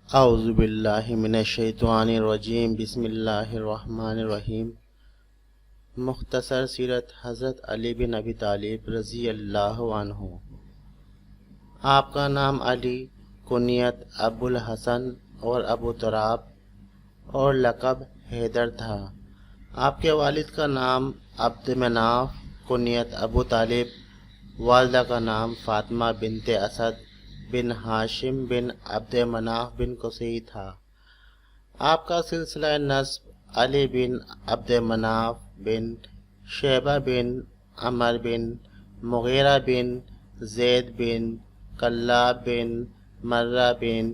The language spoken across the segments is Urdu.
اعوذ باللہ من الشیطان الرجیم، بسم اللہ الرحمن الرحیم۔ مختصر سیرت حضرت علی بن ابی طالب رضی اللہ عنہ۔ آپ کا نام علی، کنیت ابو الحسن اور ابو تراب اور لقب حیدر تھا۔ آپ کے والد کا نام عبد مناف، کنیت ابو طالب، والدہ کا نام فاطمہ بنت اسد بن ہاشم بن عبد مناف بن قصی تھا۔ آپ کا سلسلہ نسب علی بن عبد مناف بن شیبہ بن عمر بن مغیرہ بن زید بن کلاب بن مرہ بن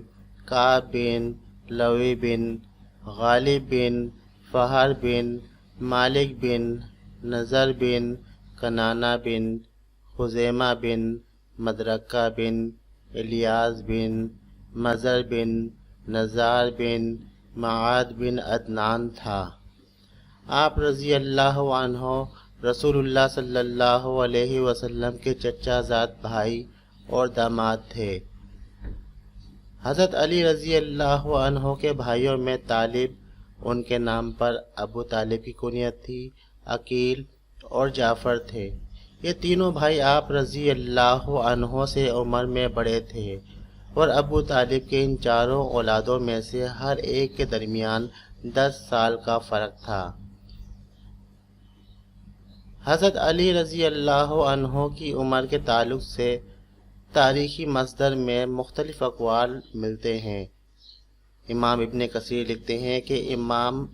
کعب بن لوی بن غالب بن فہر بن مالک بن نظر بن کنانہ بن خزیمہ بن مدرکہ بن الیاس بن مزر بن نزار بن معاد بن عدنان تھا۔ آپ رضی اللہ عنہ رسول اللہ صلی اللہ علیہ وسلم کے چچا زاد بھائی اور داماد تھے۔ حضرت علی رضی اللہ عنہ کے بھائیوں میں طالب ان کے نام پر، ابو طالب کی کنیت تھی، عقیل اور جعفر تھے۔ یہ تینوں بھائی آپ رضی اللہ عنہ سے عمر میں بڑے تھے، اور ابو طالب کے ان چاروں اولادوں میں سے ہر ایک کے درمیان 10 سال کا فرق تھا۔ حضرت علی رضی اللہ عنہ کی عمر کے تعلق سے تاریخی مصدر میں مختلف اقوال ملتے ہیں۔ امام ابن کثیر لکھتے ہیں کہ امام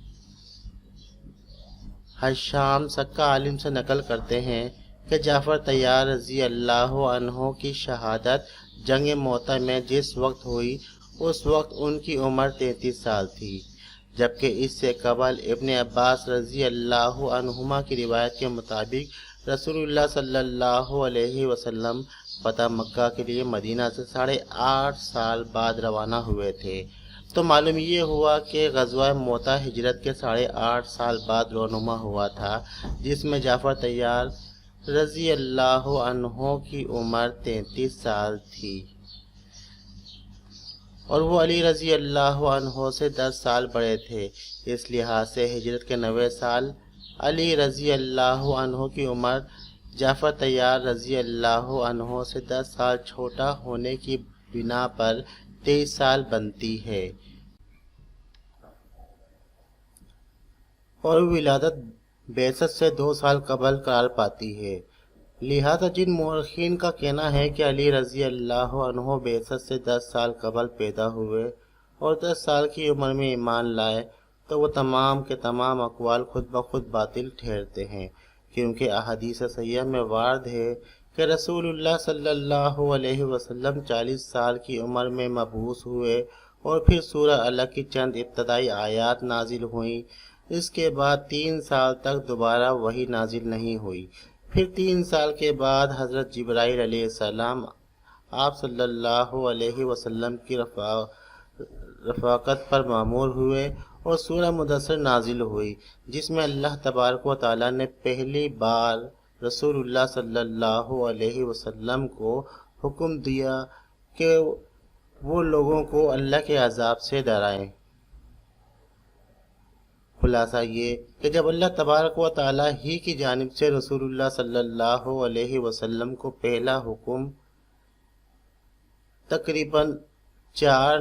حشام سکہ عالم سے نقل کرتے ہیں کہ جعفر طیار رضی اللہ عنہ کی شہادت جنگ موطا میں جس وقت ہوئی اس وقت ان کی عمر 33 سال تھی، جبکہ اس سے قبل ابن عباس رضی اللہ عنہما کی روایت کے مطابق رسول اللہ صلی اللہ علیہ وسلم فتح مکہ کے لیے مدینہ سے 8.5 سال بعد روانہ ہوئے تھے۔ تو معلوم یہ ہوا کہ غزوہ موطا ہجرت کے 8.5 سال بعد رونما ہوا تھا، جس میں جعفر طیار رضی اللہ عنہ کی عمر 33 سال تھی، اور وہ علی رضی اللہ عنہ سے 10 سال بڑے تھے۔ اس لحاظ سے ہجرت کے 90 سال علی رضی اللہ عنہ کی عمر جعفر طیار رضی اللہ عنہ سے 10 سال چھوٹا ہونے کی بنا پر 23 سال بنتی ہے، اور ولادت بعثت سے 2 سال قبل قرار پاتی ہے۔ لہذا جن مورخین کا کہنا ہے کہ علی رضی اللہ عنہ بعثت سے 10 سال قبل پیدا ہوئے اور 10 سال کی عمر میں ایمان لائے، تو وہ تمام کے تمام اقوال خود بخود باطل ٹھہرتے ہیں، کیونکہ احادیث صحیحہ میں وارد ہے کہ رسول اللہ صلی اللہ علیہ وسلم 40 سال کی عمر میں مبعوث ہوئے، اور پھر سورہ الگ کی چند ابتدائی آیات نازل ہوئیں۔ اس کے بعد 3 سال تک دوبارہ وحی نازل نہیں ہوئی۔ پھر 3 سال کے بعد حضرت جبرائیل علیہ السلام آپ صلی اللہ علیہ وسلم کی رفاقت پر مامور ہوئے، اور سورہ مدثر نازل ہوئی، جس میں اللہ تبارک و تعالیٰ نے پہلی بار رسول اللہ صلی اللہ علیہ وسلم کو حکم دیا کہ وہ لوگوں کو اللہ کے عذاب سے ڈرائیں۔ خلاصہ یہ کہ جب اللہ تبارک و تعالیٰ ہی کی جانب سے رسول اللہ صلی اللہ علیہ وسلم کو پہلا حکم تقریباً 4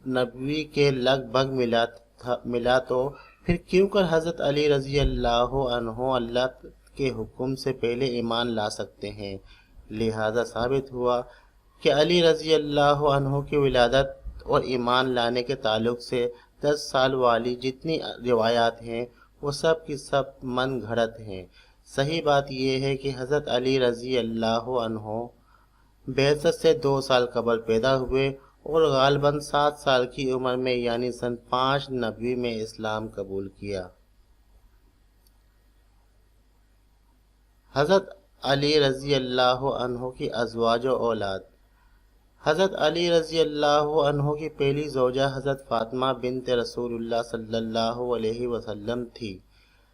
نبوی کے لگ بھگ ملا تو پھر کیوں کر حضرت علی رضی اللہ عنہ اللہ کے حکم سے پہلے ایمان لا سکتے ہیں؟ لہذا ثابت ہوا کہ علی رضی اللہ عنہ کی ولادت اور ایمان لانے کے تعلق سے 10 سال والی جتنی روایات ہیں وہ سب کی سب من گھڑت ہیں۔ صحیح بات یہ ہے کہ حضرت علی رضی اللہ عنہ بعثت سے 2 سال قبل پیدا ہوئے، اور غالباً 7 سال کی عمر میں یعنی سن 5 نبوی میں اسلام قبول کیا۔ حضرت علی رضی اللہ عنہ کی ازواج و اولاد۔ حضرت علی رضی اللہ عنہ کی پہلی زوجہ حضرت فاطمہ بنت رسول اللہ صلی اللہ علیہ وسلم تھی،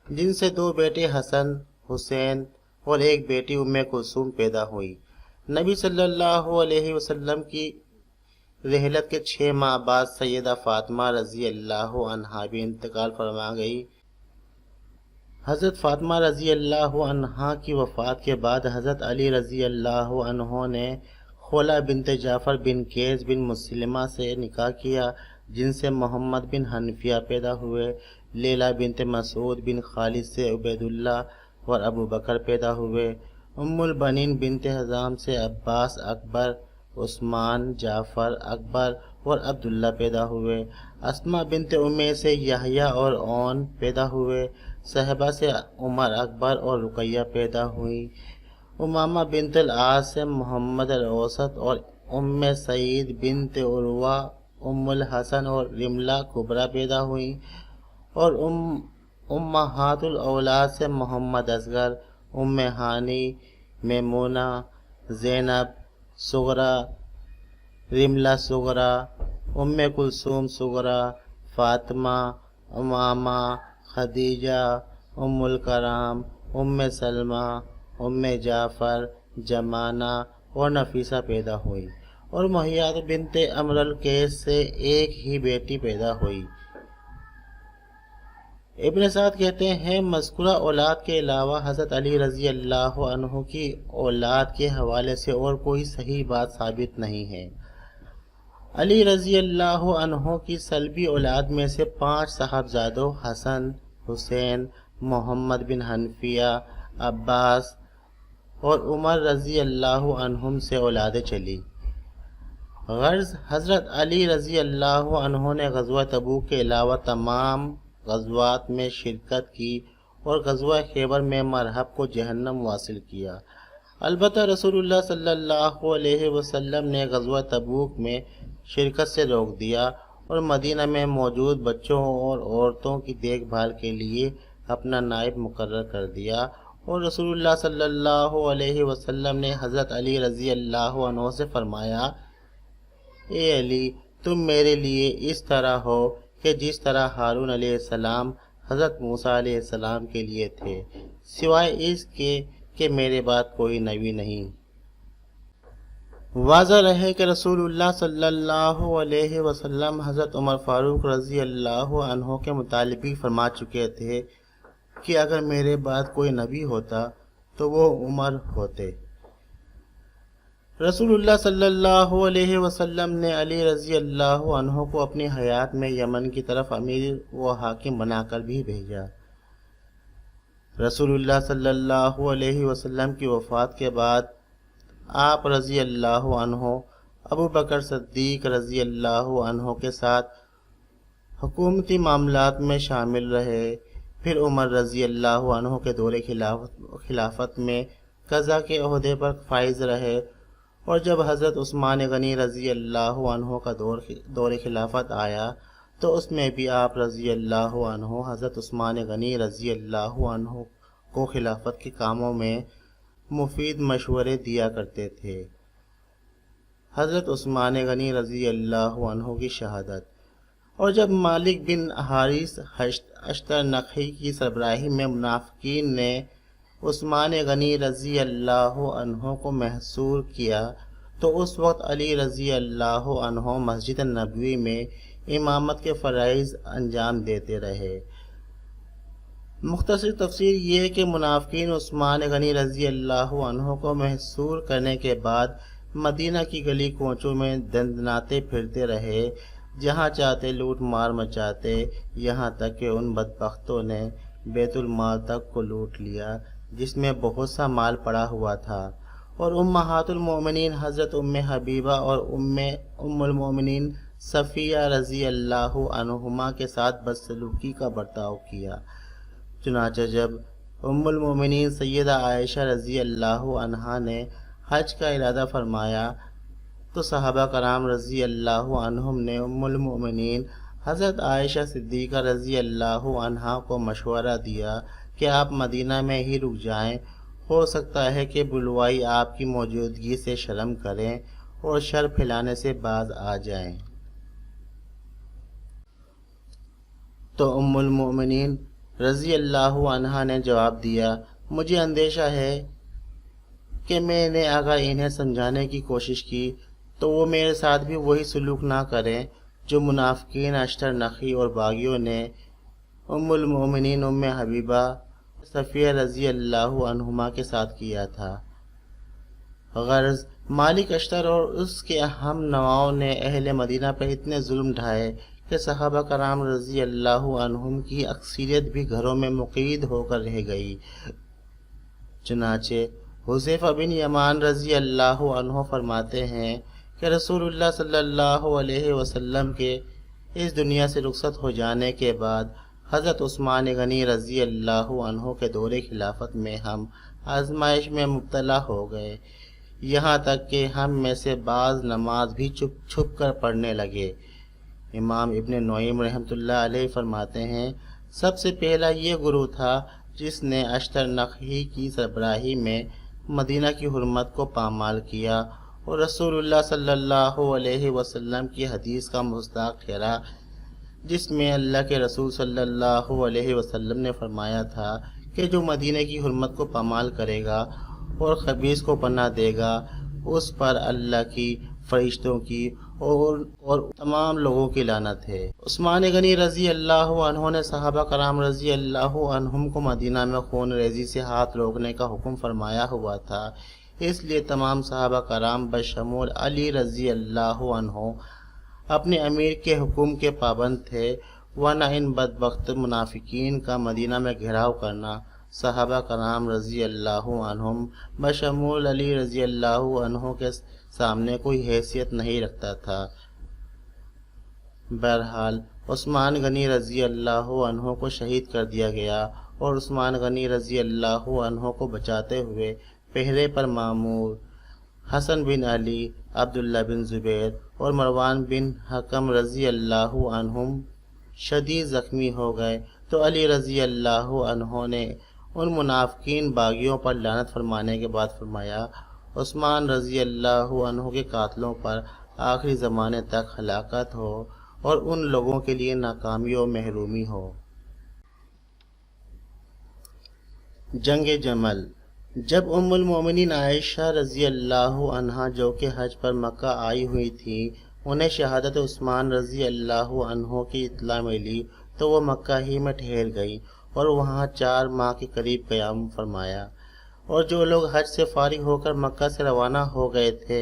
جن سے 2 بیٹے حسن، حسین اور ایک بیٹی ام کلثوم پیدا ہوئی۔ نبی صلی اللہ علیہ وسلم کی رحلت کے 6 ماہ بعد سیدہ فاطمہ رضی اللہ عنہا بھی انتقال فرما گئی۔ حضرت فاطمہ رضی اللہ عنہا کی وفات کے بعد حضرت علی رضی اللہ عنہ نے خولہ بنت جعفر بن قیس بن مسلمہ سے نکاح کیا، جن سے محمد بن حنفیہ پیدا ہوئے۔ لیلہ بنت مسعود بن خالد سے عبید اللہ اور ابو بکر پیدا ہوئے۔ ام البنین بنت حزام سے عباس، اکبر، عثمان، جعفر، اکبر اور عبداللہ پیدا ہوئے۔ اسماء بنت امیہ سے یحییٰ اور اون پیدا ہوئے۔ صحبہ سے عمر، اکبر اور رقیہ پیدا ہوئیں۔ امامہ بنت العاص سے محمد الاوسط اور ام سعید بنت عروہ، ام الحسن اور رملہ کبریٰ پیدا ہوئیں، اور امہات الاولاد سے محمد اصغر، ام ہانی، میمونہ، زینب صغریٰ، رملہ صغریٰ، ام کلثوم صغریٰ، فاطمہ، امامہ، خدیجہ، ام الکرام، ام سلمہ، ام جعفر، جمانہ اور نفیسہ پیدا ہوئی، اور مہیات بنت امر القیس سے ایک ہی بیٹی پیدا ہوئی۔ ابن سعد کہتے ہیں مذکورہ اولاد کے علاوہ حضرت علی رضی اللہ عنہ کی اولاد کے حوالے سے اور کوئی صحیح بات ثابت نہیں ہے۔ علی رضی اللہ عنہ کی سلبی اولاد میں سے 5 صاحبزادوں حسن، حسین، محمد بن حنفیہ، عباس اور عمر رضی اللہ عنہم سے اولادیں چلی۔ غرض حضرت علی رضی اللہ عنہ نے غزوہ تبوک کے علاوہ تمام غزوات میں شرکت کی اور غزوہ خیبر میں مرحب کو جہنم واصل کیا۔ البتہ رسول اللہ صلی اللہ علیہ وسلم نے غزوہ تبوک میں شرکت سے روک دیا اور مدینہ میں موجود بچوں اور عورتوں کی دیکھ بھال کے لیے اپنا نائب مقرر کر دیا، اور رسول اللہ صلی اللہ علیہ وسلم نے حضرت علی رضی اللہ عنہ سے فرمایا، اے علی، تم میرے لیے اس طرح ہو کہ جس طرح ہارون علیہ السلام حضرت موسیٰ علیہ السلام کے لیے تھے، سوائے اس کے کہ میرے بعد کوئی نبی نہیں۔ واضح رہے کہ رسول اللہ صلی اللہ علیہ وسلم حضرت عمر فاروق رضی اللہ عنہ کے متعلق بھی فرما چکے تھے کہ اگر میرے بعد کوئی نبی ہوتا تو وہ عمر ہوتے۔ رسول اللہ صلی اللہ علیہ وسلم نے علی رضی اللہ عنہ کو اپنی حیات میں یمن کی طرف امیر و حاکم بنا کر بھی بھیجا۔ رسول اللہ صلی اللہ علیہ وسلم کی وفات کے بعد آپ رضی اللہ عنہ ابو بکر صدیق رضی اللہ عنہ کے ساتھ حکومتی معاملات میں شامل رہے۔ پھر عمر رضی اللہ عنہ کے دور خلافت میں قضا کے عہدے پر فائز رہے، اور جب حضرت عثمان غنی رضی اللہ عنہ کا دور خلافت آیا تو اس میں بھی آپ رضی اللہ عنہ حضرت عثمان غنی رضی اللہ عنہ کو خلافت کے کاموں میں مفید مشورے دیا کرتے تھے۔ حضرت عثمان غنی رضی اللہ عنہ کی شہادت، اور جب مالک بن حارث اشترنخی کی سربراہی میں منافقین نے عثمان غنی رضی اللہ عنہ کو محصور کیا تو اس وقت علی رضی اللہ عنہ مسجد نبوی میں امامت کے فرائض انجام دیتے رہے۔ مختصر تفسیر یہ کہ منافقین عثمان غنی رضی اللہ عنہ کو محصور کرنے کے بعد مدینہ کی گلی کوچوں میں دندناتے پھرتے رہے، جہاں چاہتے لوٹ مار مچاتے، یہاں تک کہ ان بدبختوں نے بیت المال تک کو لوٹ لیا جس میں بہت سا مال پڑا ہوا تھا، اور امہات المومنین حضرت ام حبیبہ اور ام المومنین صفیہ رضی اللہ عنہما کے ساتھ بدسلوکی کا برتاؤ کیا۔ چنانچہ جب ام المومنین سیدہ عائشہ رضی اللہ عنہا نے حج کا ارادہ فرمایا تو صحابہ کرام رضی اللہ عنہم نے ام المومنین حضرت عائشہ صدیقہ رضی اللہ عنہا کو مشورہ دیا کہ آپ مدینہ میں ہی رک جائیں، ہو سکتا ہے کہ بلوائی آپ کی موجودگی سے شرم کریں اور شر پھیلانے سے باز آ جائیں۔ تو ام المومنین رضی اللہ عنہا نے جواب دیا، مجھے اندیشہ ہے کہ میں نے اگر انہیں سمجھانے کی کوشش کی تو وہ میرے ساتھ بھی وہی سلوک نہ کریں جو منافقین اشتر نخی اور باغیوں نے ام المومنین ام حبیبہ صفیہ رضی اللہ عنہما کے ساتھ کیا تھا۔ غرض مالک اشتر اور اس کے ہم نواؤں نے اہل مدینہ پر اتنے ظلم ڈھائے کہ صحابہ کرام رضی اللہ عنہم کی اکثریت بھی گھروں میں مقید ہو کر رہ گئی۔ چنانچہ حذیفہ بن یمان رضی اللہ عنہ فرماتے ہیں کہ رسول اللہ صلی اللہ علیہ وسلم کے اس دنیا سے رخصت ہو جانے کے بعد حضرت عثمان غنی رضی اللہ عنہ کے دور خلافت میں ہم آزمائش میں مبتلا ہو گئے، یہاں تک کہ ہم میں سے بعض نماز بھی چھپ چھپ کر پڑھنے لگے۔ امام ابن نعیم رحمۃ اللہ علیہ فرماتے ہیں سب سے پہلا یہ گروہ تھا جس نے اشتر نخی کی سربراہی میں مدینہ کی حرمت کو پامال کیا اور رسول اللہ صلی اللہ علیہ وسلم کی حدیث کا مصداق ٹھہرا، جس میں اللہ کے رسول صلی اللہ علیہ وسلم نے فرمایا تھا کہ جو مدینہ کی حرمت کو پامال کرے گا اور خبیث کو پناہ دے گا اس پر اللہ کی، فرشتوں کی اور تمام لوگوں کی لعنت ہے۔ عثمان غنی رضی اللہ عنہ نے صحابہ کرام رضی اللہ عنہم کو مدینہ میں خون ریزی سے ہاتھ روکنے کا حکم فرمایا ہوا تھا، اس لیے تمام صحابہ کرام بشمول علی رضی اللہ عنہ اپنے امیر کے حکم کے پابند تھے، ورنہ ان بدبخت منافقین کا مدینہ میں گھیراؤ کرنا صحابہ کرام رضی اللہ عنہم بشمول علی رضی اللہ عنہ کے سامنے کوئی حیثیت نہیں رکھتا تھا۔ بہرحال عثمان غنی رضی اللہ عنہ کو شہید کر دیا گیا اور عثمان غنی رضی اللہ عنہ کو بچاتے ہوئے پہرے پر مامور حسن بن علی، عبداللہ بن زبیر اور مروان بن حکم رضی اللہ عنہم شدید زخمی ہو گئے تو علی رضی اللہ عنہ نے ان منافقین باغیوں پر لعنت فرمانے کے بعد فرمایا عثمان رضی اللہ عنہ کے قاتلوں پر آخری زمانے تک ہلاکت ہو اور ان لوگوں کے لیے ناکامی و محرومی ہو۔ جنگ جمل۔ جب ام المومنین عائشہ رضی اللہ عنہا جو کہ حج پر مکہ آئی ہوئی تھی انہیں شہادت عثمان رضی اللہ عنہ کی اطلاع ملی تو وہ مکہ ہی میں ٹھہر گئی اور وہاں 4 ماہ کے قریب قیام فرمایا، اور جو لوگ حج سے فارغ ہو کر مکہ سے روانہ ہو گئے تھے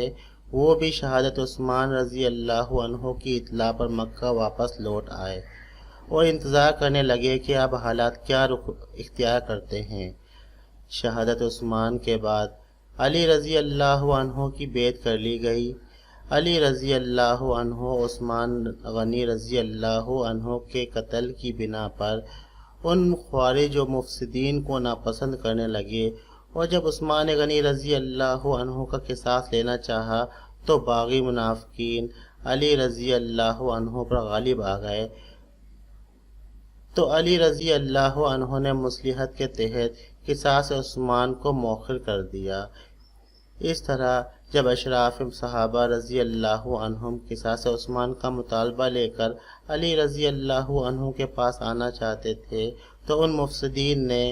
وہ بھی شہادت عثمان رضی اللہ عنہ کی اطلاع پر مکہ واپس لوٹ آئے اور انتظار کرنے لگے کہ اب حالات کیا رخ اختیار کرتے ہیں۔ شہادت عثمان کے بعد علی رضی اللہ عنہ کی بیعت کر لی گئی۔ علی رضی اللہ عنہ عثمان غنی رضی اللہ عنہ کے قتل کی بنا پر ان خوارج و مفسدین کو ناپسند کرنے لگے، اور جب عثمان غنی رضی اللہ عنہ کا قصاص لینا چاہا تو باغی منافقین علی رضی اللہ عنہ پر غالب آ گئے، تو علی رضی اللہ عنہ نے مصلحت کے تحت قصاص عثمان کو مؤخر کر دیا۔ اس طرح جب اشراف صحابہ رضی اللہ عنہم قصاص عثمان کا مطالبہ لے کر علی رضی اللہ عنہ کے پاس آنا چاہتے تھے تو ان مفسدین نے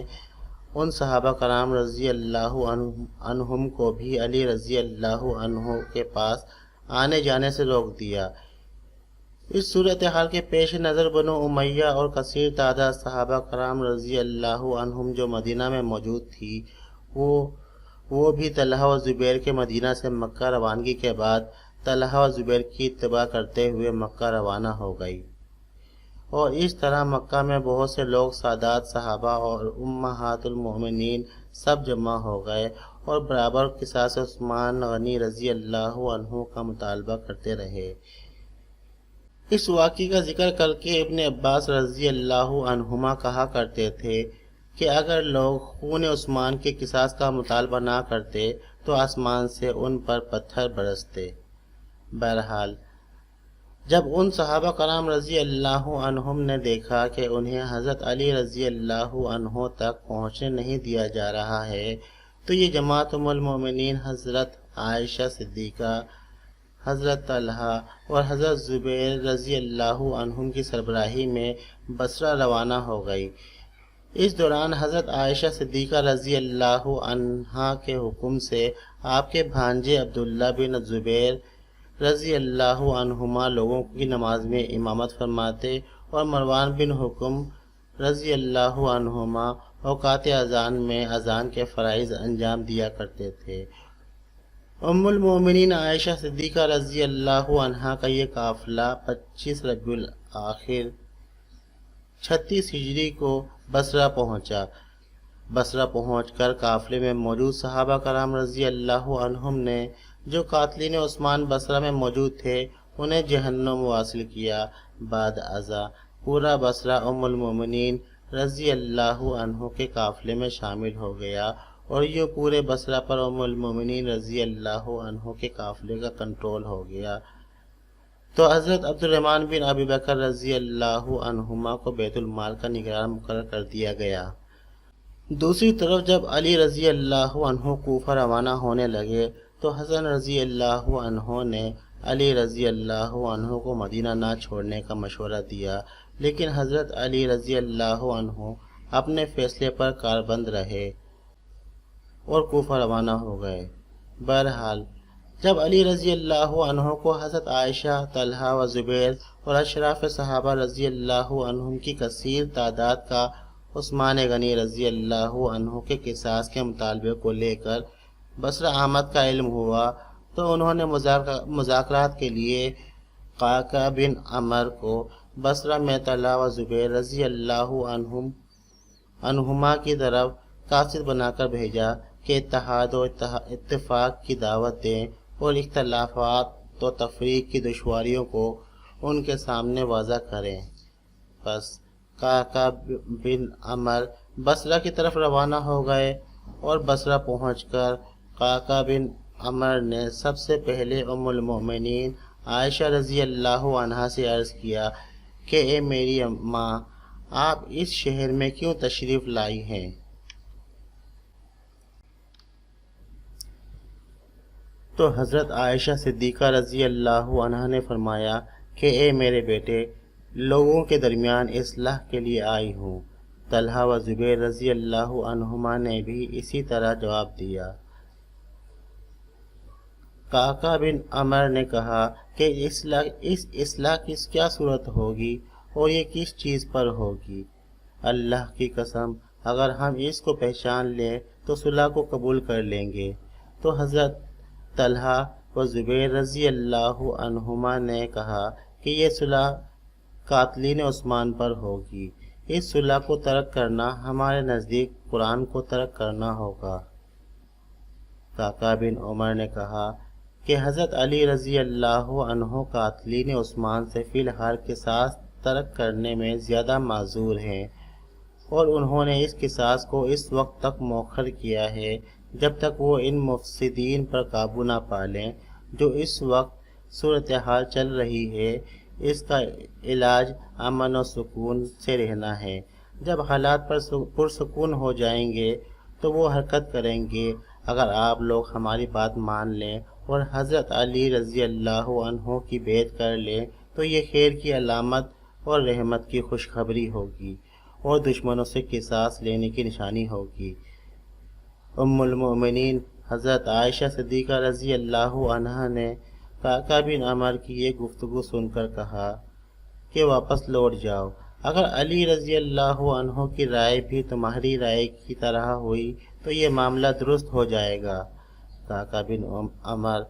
ان صحابہ کرام رضی اللہ عنہم کو بھی علی رضی اللہ عنہ کے پاس آنے جانے سے روک دیا۔ اس صورتحال کے پیش نظر بنو امیہ اور کثیر تعداد صحابہ کرام رضی اللہ عنہم جو مدینہ میں موجود تھی وہ بھی طلحہ و زبیر کے مدینہ سے مکہ روانگی کے بعد طلحہ و زبیر کی اتباع کرتے ہوئے مکہ روانہ ہو گئی، اور اس طرح مکہ میں بہت سے لوگ سادات صحابہ اور امہات المؤمنین سب جمع ہو گئے اور برابر قصاص عثمان غنی رضی اللہ عنہ کا مطالبہ کرتے رہے۔ اس واقعے کا ذکر کر کے ابن عباس رضی اللہ عنہما کہا کرتے تھے کہ اگر لوگ خون عثمان کے قصاص کا مطالبہ نہ کرتے تو آسمان سے ان پر پتھر برستے۔ بہرحال جب ان صحابہ کرام رضی اللہ عنہم نے دیکھا کہ انہیں حضرت علی رضی اللہ عنہ تک پہنچنے نہیں دیا جا رہا ہے تو یہ جماعت ام المومنین حضرت عائشہ صدیقہ، حضرت طلحہ اور حضرت زبیر رضی اللہ عنہم کی سربراہی میں بصرہ روانہ ہو گئی۔ اس دوران حضرت عائشہ صدیقہ رضی اللہ عنہا کے حکم سے آپ کے بھانجے عبداللہ بن زبیر رضی اللہ عنہما لوگوں کی نماز میں امامت فرماتے اور مروان بن حکم رضی اللہ عنہما اوقات اذان میں اذان کے فرائض انجام دیا کرتے تھے۔ ام المومنین عائشہ صدیقہ رضی اللہ عنہا کا یہ قافلہ 25 ربیع الاخر 36 ہجری کو بصرہ پہنچا۔ بصرہ پہنچ کر قافلے میں موجود صحابہ کرام رضی اللہ عنہم نے جو قاتلین عثمان بصرہ میں موجود تھے انہیں جہنم واصل کیا۔ بعد ازاں پورا بصرہ ام المومنین رضی اللہ عنہ کے قافلے میں شامل ہو گیا اور یہ پورے بصرہ پر ام المومنین رضی اللہ عنہ کے قافلے کا کنٹرول ہو گیا۔ تو حضرت عبد الرحمن بن ابی بکر رضی اللہ عنہما کو بیت المال کا نگران مقرر کر دیا گیا۔ دوسری طرف جب علی رضی اللہ عنہ کوفہ روانہ ہونے لگے تو حسن رضی اللہ عنہ نے علی رضی اللہ عنہ کو مدینہ نہ چھوڑنے کا مشورہ دیا، لیکن حضرت علی رضی اللہ عنہ اپنے فیصلے پر کاربند رہے اور کوفہ روانہ ہو گئے۔ بہرحال جب علی رضی اللہ عنہ کو حضرت عائشہ، طلحہ و زبیر اور اشراف صحابہ رضی اللہ عنہم کی کثیر تعداد کا عثمان غنی رضی اللہ عنہ کے قصاص کے مطالبے کو لے کر بصرہ آمد کا علم ہوا تو انہوں نے مذاکرات کے لیے قعقاع بن عمر کو بصرہ میں طلحہ و زبیر رضی اللہ عنہما کی طرف قاصد بنا کر بھیجا کہ اتحاد و اتفاق کی دعوت دیں اور اختلافات و تفریق کی دشواریوں کو ان کے سامنے واضح کریں۔ بس قعقاع بن عمر بصرہ کی طرف روانہ ہو گئے اور بصرہ پہنچ کر قعقاع بن عمر نے سب سے پہلے ام المومنین عائشہ رضی اللہ عنہا سے عرض کیا کہ اے میری ماں، آپ اس شہر میں کیوں تشریف لائی ہیں؟ تو حضرت عائشہ صدیقہ رضی اللہ عنہا نے فرمایا کہ اے میرے بیٹے، لوگوں کے درمیان اصلاح کے لیے آئی ہوں۔ طلحہ و زبیر رضی اللہ عنہما نے بھی اسی طرح جواب دیا۔ قعقاع بن عمر نے کہا کہ اس اصلاح کی کیا صورت ہوگی اور یہ کس چیز پر ہوگی؟ اللہ کی قسم اگر ہم اس کو پہچان لیں تو صلح کو قبول کر لیں گے۔ تو حضرت طلحہ و زبیر رضی اللہ عنہما نے کہا کہ یہ صلح قاتلین عثمان پر ہوگی۔ اس صلح کو ترک کرنا ہمارے نزدیک قرآن کو ترک کرنا ہوگا۔ قعقاع بن عمر نے کہا کہ حضرت علی رضی اللہ عنہ قاتلین عثمان سے فی الحال قصاص ترک کرنے میں زیادہ معذور ہیں اور انہوں نے اس قصاص کو اس وقت تک مؤخر کیا ہے جب تک وہ ان مفسدین پر قابو نہ پا لیں جو اس وقت صورتحال چل رہی ہے۔ اس کا علاج امن و سکون سے رہنا ہے۔ جب حالات پرسکون ہو جائیں گے تو وہ حرکت کریں گے۔ اگر آپ لوگ ہماری بات مان لیں اور حضرت علی رضی اللہ عنہ کی بیعت کر لیں تو یہ خیر کی علامت اور رحمت کی خوشخبری ہوگی اور دشمنوں سے قصاص لینے کی نشانی ہوگی۔ ام المومنین حضرت عائشہ صدیقہ رضی اللہ عنہا نے قعقاع بن عمر کی یہ گفتگو سن کر کہا کہ واپس لوٹ جاؤ۔ اگر علی رضی اللہ عنہ کی رائے بھی تمہاری رائے کی طرح ہوئی تو یہ معاملہ درست ہو جائے گا۔ قعقاع بن عمر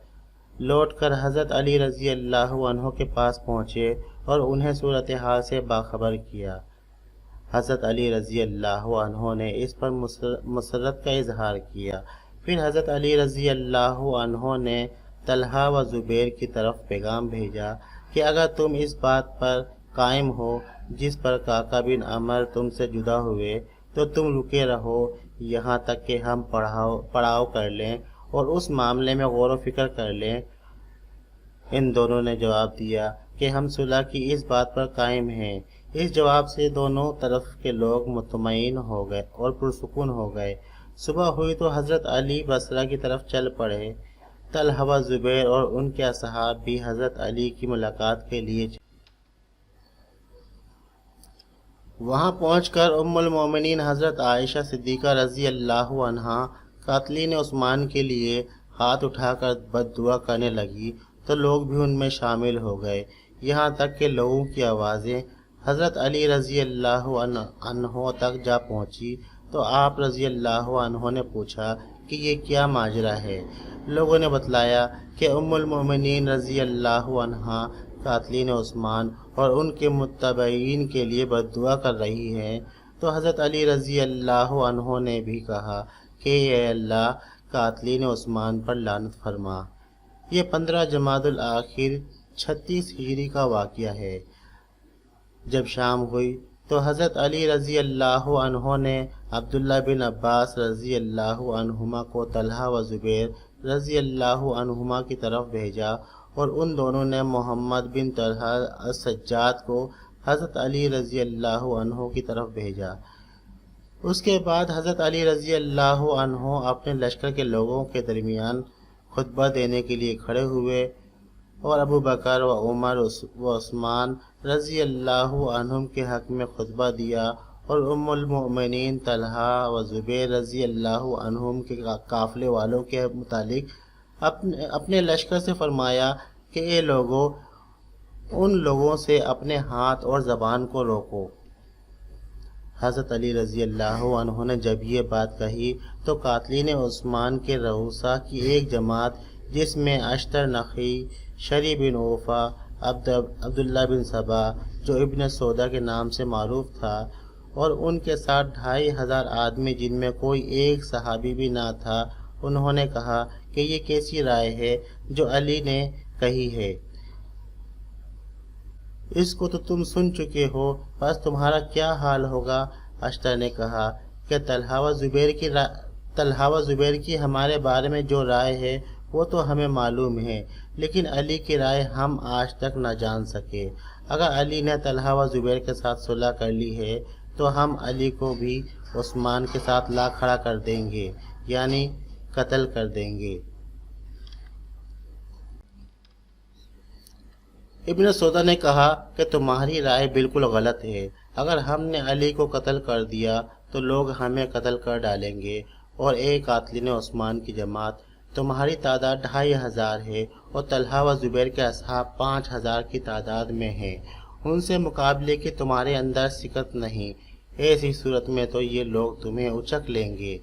لوٹ کر حضرت علی رضی اللہ عنہ کے پاس پہنچے اور انہیں صورتحال سے باخبر کیا۔ حضرت علی رضی اللہ عنہ نے اس پر مسرت کا اظہار کیا۔ پھر حضرت علی رضی اللہ عنہ نے طلحہ و زبیر کی طرف پیغام بھیجا کہ اگر تم اس بات پر قائم ہو جس پر قعقاع بن عمر تم سے جدا ہوئے تو تم رکے رہو یہاں تک کہ ہم پڑاؤ کر لیں اور اس معاملے میں غور و فکر کر لیں۔ ان دونوں نے جواب دیا کہ ہم صلح کی اس بات پر قائم ہیں۔ اس جواب سے دونوں طرف کے لوگ مطمئن ہو گئے اور پرسکون ہو گئے۔ صبح ہوئی تو حضرت علی بصرہ کی طرف چل پڑے۔ طلحہ و زبیر اور ان کے اصحاب بھی حضرت علی کی ملاقات کے لیے وہاں پہنچ کر ام المومنین حضرت عائشہ صدیقہ رضی اللہ عنہا قاتلین عثمان کے لیے ہاتھ اٹھا کر بد دعا کرنے لگی تو لوگ بھی ان میں شامل ہو گئے، یہاں تک کہ لوگوں کی آوازیں حضرت علی رضی اللہ عنہ تک جا پہنچی تو آپ رضی اللہ عنہ نے پوچھا کہ یہ کیا ماجرا ہے؟ لوگوں نے بتلایا کہ ام المومنین رضی اللہ عنہا قاتلین عثمان اور ان کے متبعین کے لیے بد دعا کر رہی ہیں۔ تو حضرت علی رضی اللہ عنہ نے بھی کہا کہ اے اللہ قاتلین عثمان پر لعنت فرما۔ یہ 15 جمادی الاخر 36 ہجری کا واقعہ ہے۔ جب شام ہوئی تو حضرت علی رضی اللہ عنہ نے عبداللہ بن عباس رضی اللہ عنہما کو طلحہ و زبیر رضی اللہ عنہما کی طرف بھیجا اور ان دونوں نے محمد بن طلحہ السجاد کو حضرت علی رضی اللہ عنہ کی طرف بھیجا۔ اس کے بعد حضرت علی رضی اللہ عنہ اپنے لشکر کے لوگوں کے درمیان خطبہ دینے کے لیے کھڑے ہوئے اور ابو بکر و عمر و عثمان رضی اللہ عنہم کے حق میں خطبہ دیا اور ام المؤمنین طلحہ و زبیر رضی اللہ عنہم کے قافلے والوں کے متعلق اپنے لشکر سے فرمایا کہ اے لوگوں، ان لوگوں سے اپنے ہاتھ اور زبان کو روکو۔ حضرت علی رضی اللہ عنہ نے جب یہ بات کہی تو قاتلین عثمان کے رؤسا کی ایک جماعت، جس میں اشتر نخعی، شری بن اوفا، عبداللہ بن سبا جو ابن سودا کے نام سے معروف تھا، اور ان کے ساتھ 2500 آدمی جن میں کوئی ایک صحابی بھی نہ تھا، انہوں نے کہا کہ یہ کیسی رائے ہے جو علی نے کہی ہے؟ اس کو تو تم سن چکے ہو، بس تمہارا کیا حال ہوگا؟ اشتر نے کہا کہ طلحہ و زبیر کی ہمارے بارے میں جو رائے ہے وہ تو ہمیں معلوم ہے، لیکن علی کی رائے ہم آج تک نہ جان سکے۔ اگر علی نے طلحہ و زبیر کے ساتھ صلح کر لی ہے تو ہم علی کو بھی عثمان کے ساتھ لا کھڑا کر دیں گے، یعنی قتل کر دیں گے۔ ابن سودا نے کہا کہ تمہاری رائے بالکل غلط ہے۔ اگر ہم نے علی کو قتل کر دیا تو لوگ ہمیں قتل کر ڈالیں گے، اور ایک قاتلین عثمان کی جماعت، تمہاری تعداد 2500 ہے اور طلحہ و زبیر کے اصحاب 5000 کی تعداد میں ہیں، ان سے مقابلے کی تمہارے اندر سکت نہیں۔ ایسی صورت میں تو یہ لوگ تمہیں اچک لیں گے۔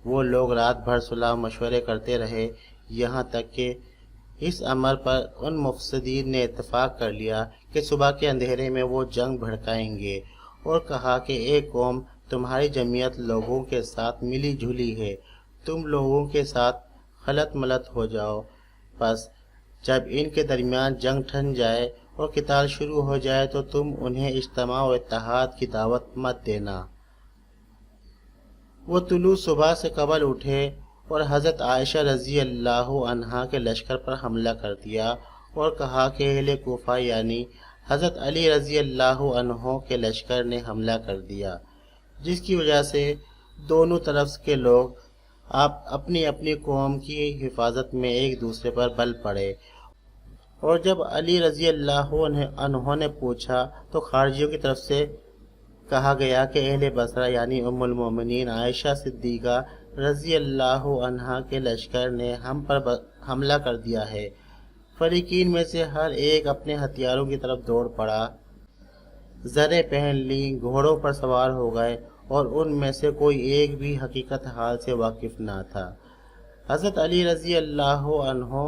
وہ لوگ رات بھر صلح مشورے کرتے رہے، یہاں تک کہ اس امر پر ان مفسدین نے اتفاق کر لیا کہ صبح کے اندھیرے میں وہ جنگ بھڑکائیں گے، اور کہا کہ ایک قوم تمہاری جمعیت لوگوں کے ساتھ ملی جھلی ہے، تم لوگوں کے ساتھ خلط ملط ہو جاؤ، بس جب ان کے درمیان جنگ ٹھن جائے اور قتال شروع ہو جائے تو تم انہیں اجتماع و اتحاد کی دعوت مت دینا۔ وہ طلوع صبح سے قبل اٹھے اور حضرت عائشہ رضی اللہ عنہا کے لشکر پر حملہ کر دیا اور کہا کہ اہل کوفہ یعنی حضرت علی رضی اللہ عنہ کے لشکر نے حملہ کر دیا، جس کی وجہ سے دونوں طرف کے لوگ اپنی اپنی قوم کی حفاظت میں ایک دوسرے پر بل پڑے۔ اور جب علی رضی اللہ عنہ نے پوچھا تو خارجیوں کی طرف سے کہا گیا کہ اہل بصرہ یعنی ام المومنین عائشہ صدیقہ رضی اللہ عنہا کے لشکر نے ہم پر حملہ کر دیا ہے۔ فریقین میں سے ہر ایک اپنے ہتھیاروں کی طرف دوڑ پڑا، زریں پہن لیں، گھوڑوں پر سوار ہو گئے، اور ان میں سے کوئی ایک بھی حقیقت حال سے واقف نہ تھا۔ حضرت علی رضی اللہ عنہ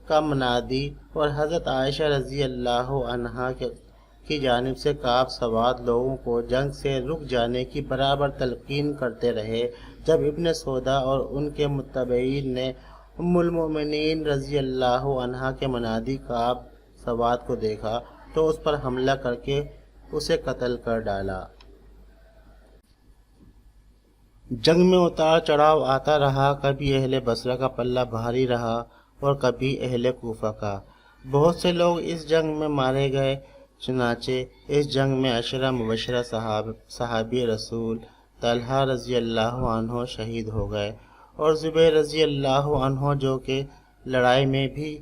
کا منادی اور حضرت عائشہ رضی اللہ عنہا کی جانب سے کعب سواد لوگوں کو جنگ سے رک جانے کی برابر تلقین کرتے رہے۔ جب ابن سودا اور ان کے متبعین نے ام المؤمنین رضی اللہ عنہا کے منادی کعب سواد کو دیکھا تو اس پر حملہ کر کے اسے قتل کر ڈالا۔ جنگ میں اتار چڑھاؤ آتا رہا، کبھی اہل بصرہ کا پلہ بھاری رہا اور کبھی اہل کوفہ کا۔ بہت سے لوگ اس جنگ میں مارے گئے، چنانچہ اس جنگ میں 10 مبشرہ صحابی رسول طلحہ رضی اللہ عنہ شہید ہو گئے، اور زبیر رضی اللہ عنہ جو کہ لڑائی میں بھی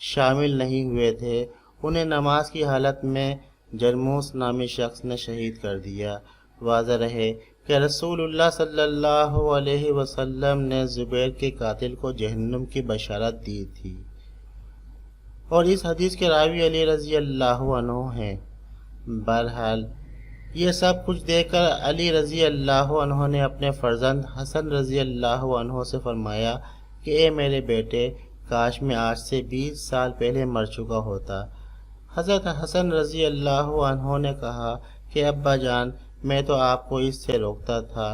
شامل نہیں ہوئے تھے، انہیں نماز کی حالت میں جرموس نامی شخص نے شہید کر دیا۔ واضح رہے کہ رسول اللہ صلی اللہ علیہ وسلم نے زبیر کے قاتل کو جہنم کی بشارت دی تھی۔ اور اس حدیث کے راوی علی رضی اللہ عنہ ہیں۔ بہرحال یہ سب کچھ دیکھ کر علی رضی اللہ عنہ نے اپنے فرزند حسن رضی اللہ عنہ سے فرمایا کہ اے میرے بیٹے، کاش میں آج سے 20 سال پہلے مر چکا ہوتا۔ حضرت حسن رضی اللہ عنہ نے کہا کہ ابا جان، میں تو آپ کو اس سے روکتا تھا۔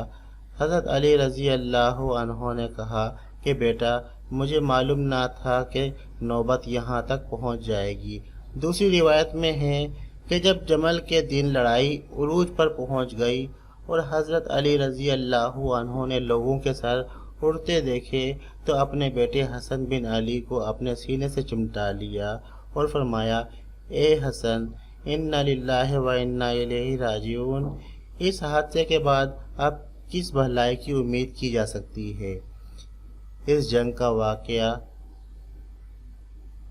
حضرت علی رضی اللہ عنہ نے کہا کہ بیٹا، مجھے معلوم نہ تھا کہ نوبت یہاں تک پہنچ جائے گی۔ دوسری روایت میں ہے کہ جب جمل کے دن لڑائی عروج پر پہنچ گئی اور حضرت علی رضی اللہ عنہ نے لوگوں کے سر اڑتے دیکھے تو اپنے بیٹے حسن بن علی کو اپنے سینے سے چمٹا لیا اور فرمایا، اے حسن، انا للہ و انا الیہ راجعون۔ اس حادثے کے بعد اب کس بھلائی کی امید کی جا سکتی ہے؟ اس جنگ کا واقعہ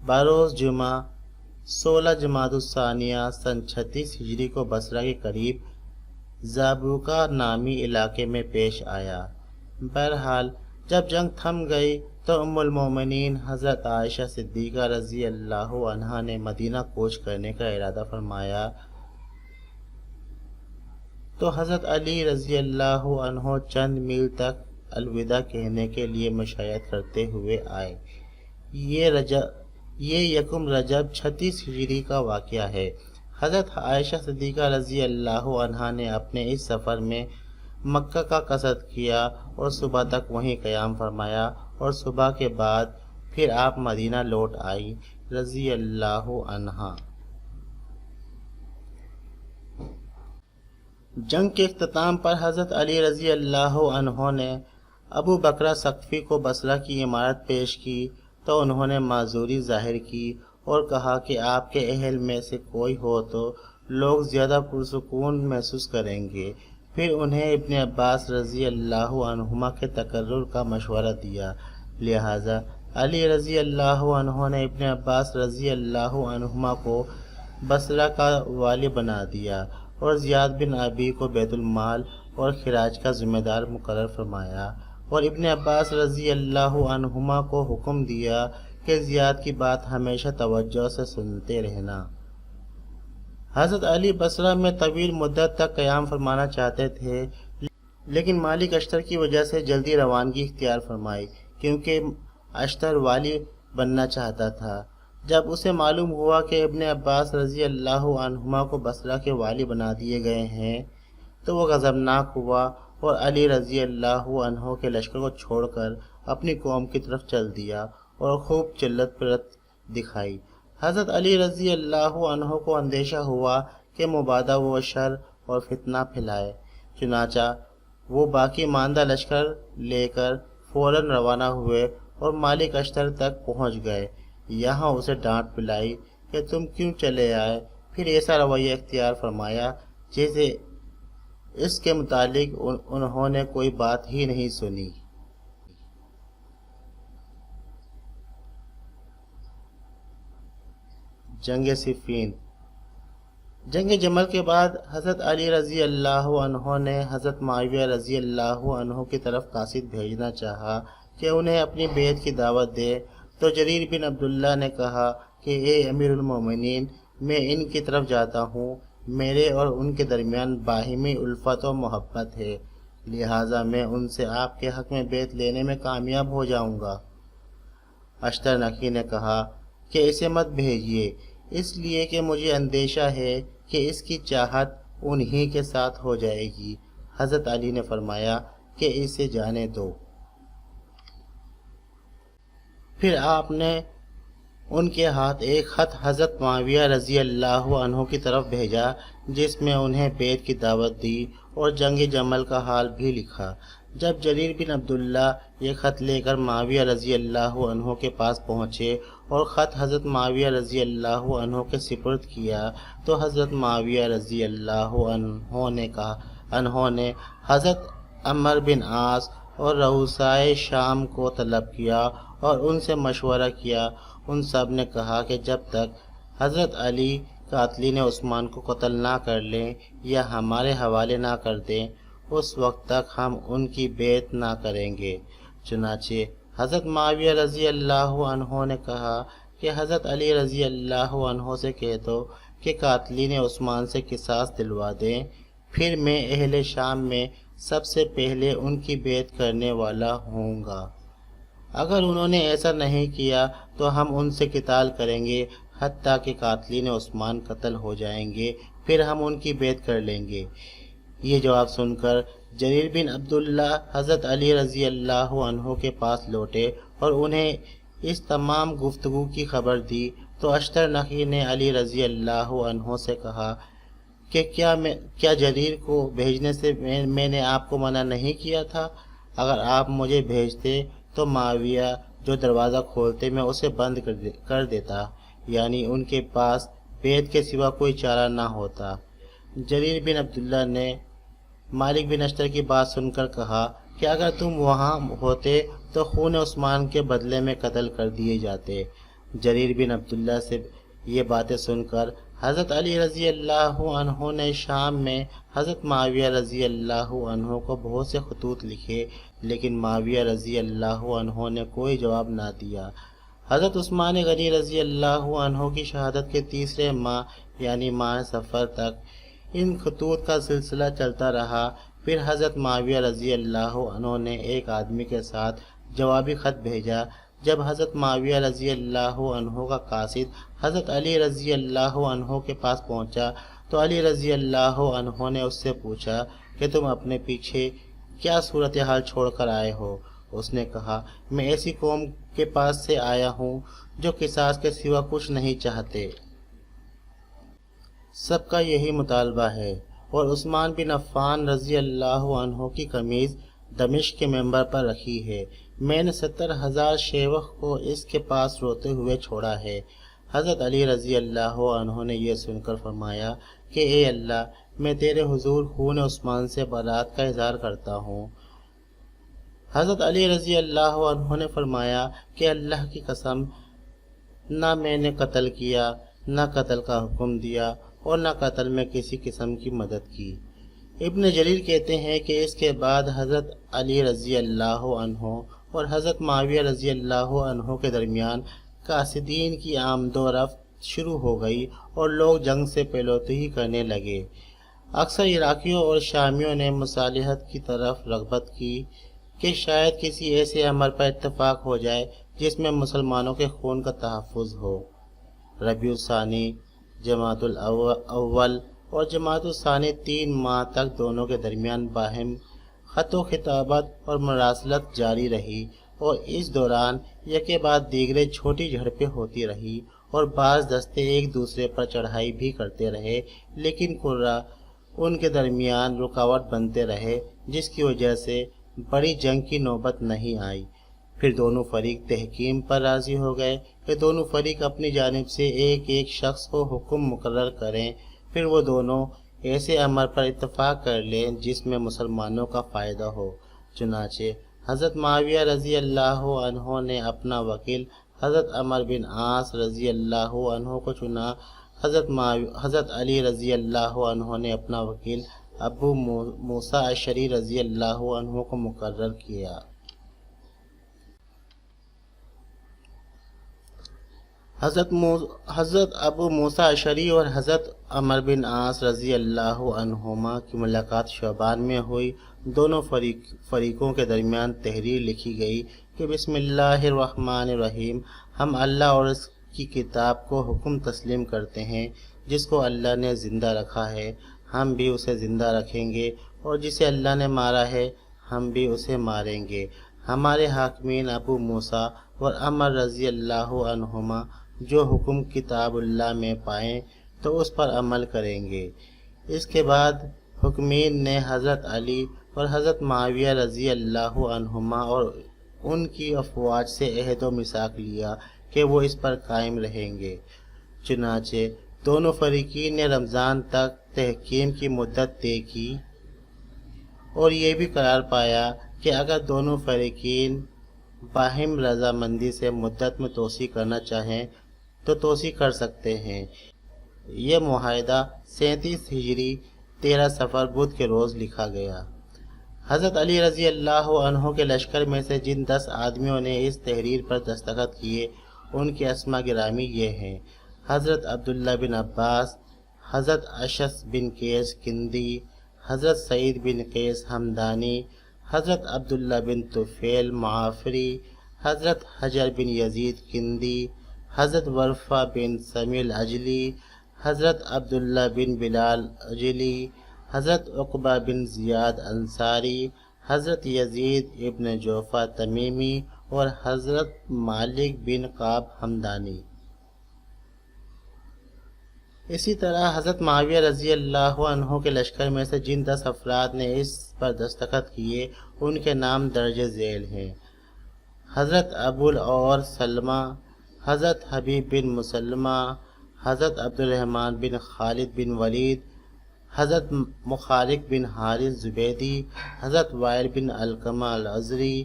بروز جمعہ 16 جمادی الثانیہ سن 36 ہجری کو بصرہ کے قریب زابوکا نامی علاقے میں پیش آیا۔ بہرحال جب جنگ تھم گئی تو ام المومنین حضرت عائشہ صدیقہ رضی اللہ عنہا نے مدینہ کوچ کرنے کا ارادہ فرمایا تو حضرت علی رضی اللہ عنہ چند میل تک الوداع کہنے کے لیے مشایعت کرتے ہوئے آئے۔ یہ یکم رجب 36 ہجری کا واقعہ ہے۔ حضرت عائشہ صدیقہ رضی اللہ عنہا نے اپنے اس سفر میں مکہ کا قصد کیا اور صبح تک وہیں قیام فرمایا اور صبح کے بعد پھر آپ مدینہ لوٹ آئی رضی اللہ عنہا۔ جنگ کے اختتام پر حضرت علی رضی اللہ عنہ نے ابو بکرہ ثقفی کو بصرہ کی عمارت پیش کی تو انہوں نے معذوری ظاہر کی اور کہا کہ آپ کے اہل میں سے کوئی ہو تو لوگ زیادہ پرسکون محسوس کریں گے۔ پھر انہیں ابن عباس رضی اللہ عنہما کے تقرر کا مشورہ دیا، لہٰذا علی رضی اللہ عنہ نے ابن عباس رضی اللہ عنہما کو بصرہ کا والی بنا دیا اور زیاد بن ابی کو بیت المال اور خراج کا ذمہ دار مقرر فرمایا، اور ابن عباس رضی اللہ عنہما کو حکم دیا کہ زیاد کی بات ہمیشہ توجہ سے سنتے رہنا۔ حضرت علی بصرہ میں طویل مدت تک قیام فرمانا چاہتے تھے، لیکن مالک اشتر کی وجہ سے جلدی روانگی اختیار فرمائی، کیونکہ اشتر والی بننا چاہتا تھا۔ جب اسے معلوم ہوا کہ ابن عباس رضی اللہ عنہما کو بصرہ کے والی بنا دیے گئے ہیں تو وہ غضبناک ہوا اور علی رضی اللہ عنہ کے لشکر کو چھوڑ کر اپنی قوم کی طرف چل دیا اور خوب چلت پلت دکھائی۔ حضرت علی رضی اللہ عنہ کو اندیشہ ہوا کہ مبادا وہ شر اور فتنہ پھیلائے، چنانچہ وہ باقی ماندہ لشکر لے کر فوراً روانہ ہوئے اور مالک اشتر تک پہنچ گئے۔ یہاں اسے ڈانٹ پلائی کہ تم کیوں چلے آئے، پھر ایسا رویہ اختیار فرمایا جیسے اس کے متعلق انہوں نے کوئی بات ہی نہیں سنی۔ جنگ صفین۔ جنگ جمل کے بعد حضرت علی رضی اللہ عنہ نے حضرت معاویہ رضی اللہ عنہ کی طرف قاصد بھیجنا چاہا کہ انہیں اپنی بیعت کی دعوت دے تو جریر بن عبداللہ نے کہا کہ اے امیر المومنین، میں ان کی طرف جاتا ہوں، میرے اور ان کے درمیان باہمی الفت و محبت ہے، لہٰذا میں ان سے آپ کے حق میں بیعت لینے میں کامیاب ہو جاؤں گا۔ اشتر نقی نے کہا کہ اسے مت بھیجیے، اس لیے کہ مجھے اندیشہ ہے کہ اس کی چاہت انہی کے ساتھ ہو جائے گی۔ حضرت علی نے فرمایا کہ اسے جانے دو۔ پھر آپ نے ان کے ہاتھ ایک خط حضرت معاویہ رضی اللہ عنہ کی طرف بھیجا جس میں انہیں بیعت کی دعوت دی اور جنگ جمل کا حال بھی لکھا۔ جب جریر بن عبداللہ یہ خط لے کر معاویہ رضی اللہ عنہ کے پاس پہنچے اور خط حضرت معاویہ رضی اللہ عنہ کے سپرد کیا تو حضرت معاویہ رضی اللہ عنہ نے حضرت عمر بن عاص اور رؤسائے شام کو طلب کیا اور ان سے مشورہ کیا۔ ان سب نے کہا کہ جب تک حضرت علی قاتلین عثمان کو قتل نہ کر لیں یا ہمارے حوالے نہ کر دیں اس وقت تک ہم ان کی بیعت نہ کریں گے۔ چنانچہ حضرت معاویہ رضی اللہ عنہ نے کہا کہ حضرت علی رضی اللہ عنہ سے کہہ دو کہ قاتلین عثمان سے قصاص دلوا دیں، پھر میں اہل شام میں سب سے پہلے ان کی بیعت کرنے والا ہوں گا۔ اگر انہوں نے ایسا نہیں کیا تو ہم ان سے قتال کریں گے حتیٰ کہ قاتلین عثمان قتل ہو جائیں گے، پھر ہم ان کی بیعت کر لیں گے۔ یہ جواب سن کر جریر بن عبداللہ حضرت علی رضی اللہ عنہ کے پاس لوٹے اور انہیں اس تمام گفتگو کی خبر دی تو اشتر نخعی نے علی رضی اللہ عنہ سے کہا کہ کیا جریر کو بھیجنے سے میں نے آپ کو منع نہیں کیا تھا؟ اگر آپ مجھے بھیجتے تو معاویہ جو دروازہ کھولتے میں اسے بند کر دیتا، یعنی ان کے پاس بیعت کے سوا کوئی چارہ نہ ہوتا۔ جریر بن عبداللہ نے مالک بن اشتر کی بات سن کر کہا کہ اگر تم وہاں ہوتے تو خون عثمان کے بدلے میں قتل کر دیے جاتے۔ جریر بن عبداللہ سے یہ باتیں سن کر حضرت علی رضی اللہ عنہ نے شام میں حضرت معاویہ رضی اللہ عنہ کو بہت سے خطوط لکھے، لیکن معاویہ رضی اللہ عنہ نے کوئی جواب نہ دیا۔ حضرت عثمان غنی رضی اللہ عنہ کی شہادت کے تیسرے ماہ یعنی ماہ صفر تک ان خطوط کا سلسلہ چلتا رہا۔ پھر حضرت معاویہ رضی اللہ عنہ نے ایک آدمی کے ساتھ جوابی خط بھیجا۔ جب حضرت معاویہ رضی اللہ عنہ کا قاصد حضرت علی رضی اللہ عنہ کے پاس پہنچا تو علی رضی اللہ عنہ نے اس سے پوچھا کہ تم اپنے پیچھے کیا صورتحال چھوڑ کر آئے ہو؟ اس نے کہا، میں ایسی قوم کے پاس سے آیا ہوں جو قصاص کے سوا کچھ نہیں چاہتے، سب کا یہی مطالبہ ہے، اور عثمان بن عفان رضی اللہ عنہ کی قمیض دمشق کے منبر پر رکھی ہے۔ میں نے 70,000 شیوخ کو اس کے پاس روتے ہوئے چھوڑا ہے۔ حضرت علی رضی اللہ عنہ نے یہ سن کر فرمایا کہ اے اللہ، میں تیرے حضور خون عثمان سے برات کا اظہار کرتا ہوں۔ حضرت علی رضی اللہ عنہ نے فرمایا کہ اللہ کی قسم، نہ میں نے قتل کیا، نہ قتل کا حکم دیا، اور نہ قتل میں کسی قسم کی مدد کی۔ ابن جریر کہتے ہیں کہ اس کے بعد حضرت علی رضی اللہ عنہ اور حضرت معاویہ رضی اللہ عنہ کے درمیان قاصدین کی آمد و رفت شروع ہو گئی اور لوگ جنگ سے پیروی کرنے لگے۔ اکثر عراقیوں اور شامیوں نے مصالحت کی طرف رغبت کی کہ شاید کسی ایسے عمل پر اتفاق ہو جائے جس میں مسلمانوں کے خون کا تحفظ ہو۔ ربیع الثانی، جمادی الاول اور جمادی الثانی 3 ماہ تک دونوں کے درمیان باہم خط و خطابت اور مراسلت جاری رہی، اور اس دوران یکے بعد دیگرے چھوٹی جھڑپیں ہوتی رہی اور بعض دستے ایک دوسرے پر چڑھائی بھی کرتے رہے، لیکن قرہ ان کے درمیان رکاوٹ بنتے رہے، جس کی وجہ سے بڑی جنگ کی نوبت نہیں آئی۔ پھر دونوں فریق تحکیم پر راضی ہو گئے کہ دونوں فریق اپنی جانب سے ایک ایک شخص کو حکم مقرر کریں، پھر وہ دونوں ایسے امر پر اتفاق کر لیں جس میں مسلمانوں کا فائدہ ہو۔ چنانچہ حضرت معاویہ رضی اللہ عنہ نے اپنا وکیل حضرت عمرو بن عاص رضی اللہ عنہ کو چنا۔ حضرت علی رضی اللہ عنہ نے اپنا وکیل ابو موسیٰ اشعری رضی اللہ عنہ کو مقرر کیا۔ حضرت ابو موسیٰ اشعری اور حضرت عمرو بن عاص رضی اللہ عنہما کی ملاقات شعبان میں ہوئی۔ دونوں فریقوں کے درمیان تحریر لکھی گئی کہ بسم اللہ الرحمن الرحیم، ہم اللہ اور اس کی کتاب کو حکم تسلیم کرتے ہیں، جس کو اللہ نے زندہ رکھا ہے ہم بھی اسے زندہ رکھیں گے، اور جسے اللہ نے مارا ہے ہم بھی اسے ماریں گے۔ ہمارے حاکمین ابو موسیٰ اور عمر رضی اللہ عنہما جو حکم کتاب اللہ میں پائیں تو اس پر عمل کریں گے۔ اس کے بعد حکمین نے حضرت علی اور حضرت معاویہ رضی اللہ عنہما اور ان کی افواج سے عہد و میثاق لیا کہ وہ اس پر قائم رہیں گے۔ چنانچہ دونوں فریقین نے رمضان تک تحکیم کی مدت طے کی اور یہ بھی قرار پایا کہ اگر دونوں فریقین باہم رضامندی سے مدت میں توسیع کرنا چاہیں تو توسیع کر سکتے ہیں۔ یہ معاہدہ 37 ہجری 13 صفر بدھ کے روز لکھا گیا۔ حضرت علی رضی اللہ عنہ کے لشکر میں سے جن 10 آدمیوں نے اس تحریر پر دستخط کیے ان کے اسماء گرامی یہ ہیں: حضرت عبداللہ بن عباس، حضرت اشعث بن قیس کندی، حضرت سعید بن قیس ہمدانی، حضرت عبداللہ بن طفیل معافری، حضرت حجر بن یزید کندی، حضرت ورفہ بن سمی العجلی، حضرت عبداللہ بن بلال عجلی، حضرت عقبہ بن زیاد انصاری، حضرت یزید ابن جوفہ تمیمی اور حضرت مالک بن قعب ہمدانی۔ اسی طرح حضرت معاویہ رضی اللہ عنہ کے لشکر میں سے جن 10 افراد نے اس پر دستخط کیے ان کے نام درج ذیل ہیں: حضرت ابو العور سلمہ، حضرت حبیب بن مسلمہ، حضرت عبدالرحمن بن خالد بن ولید، حضرت مخارق بن حارث زبیدی، حضرت وائل بن علقمہ الازری،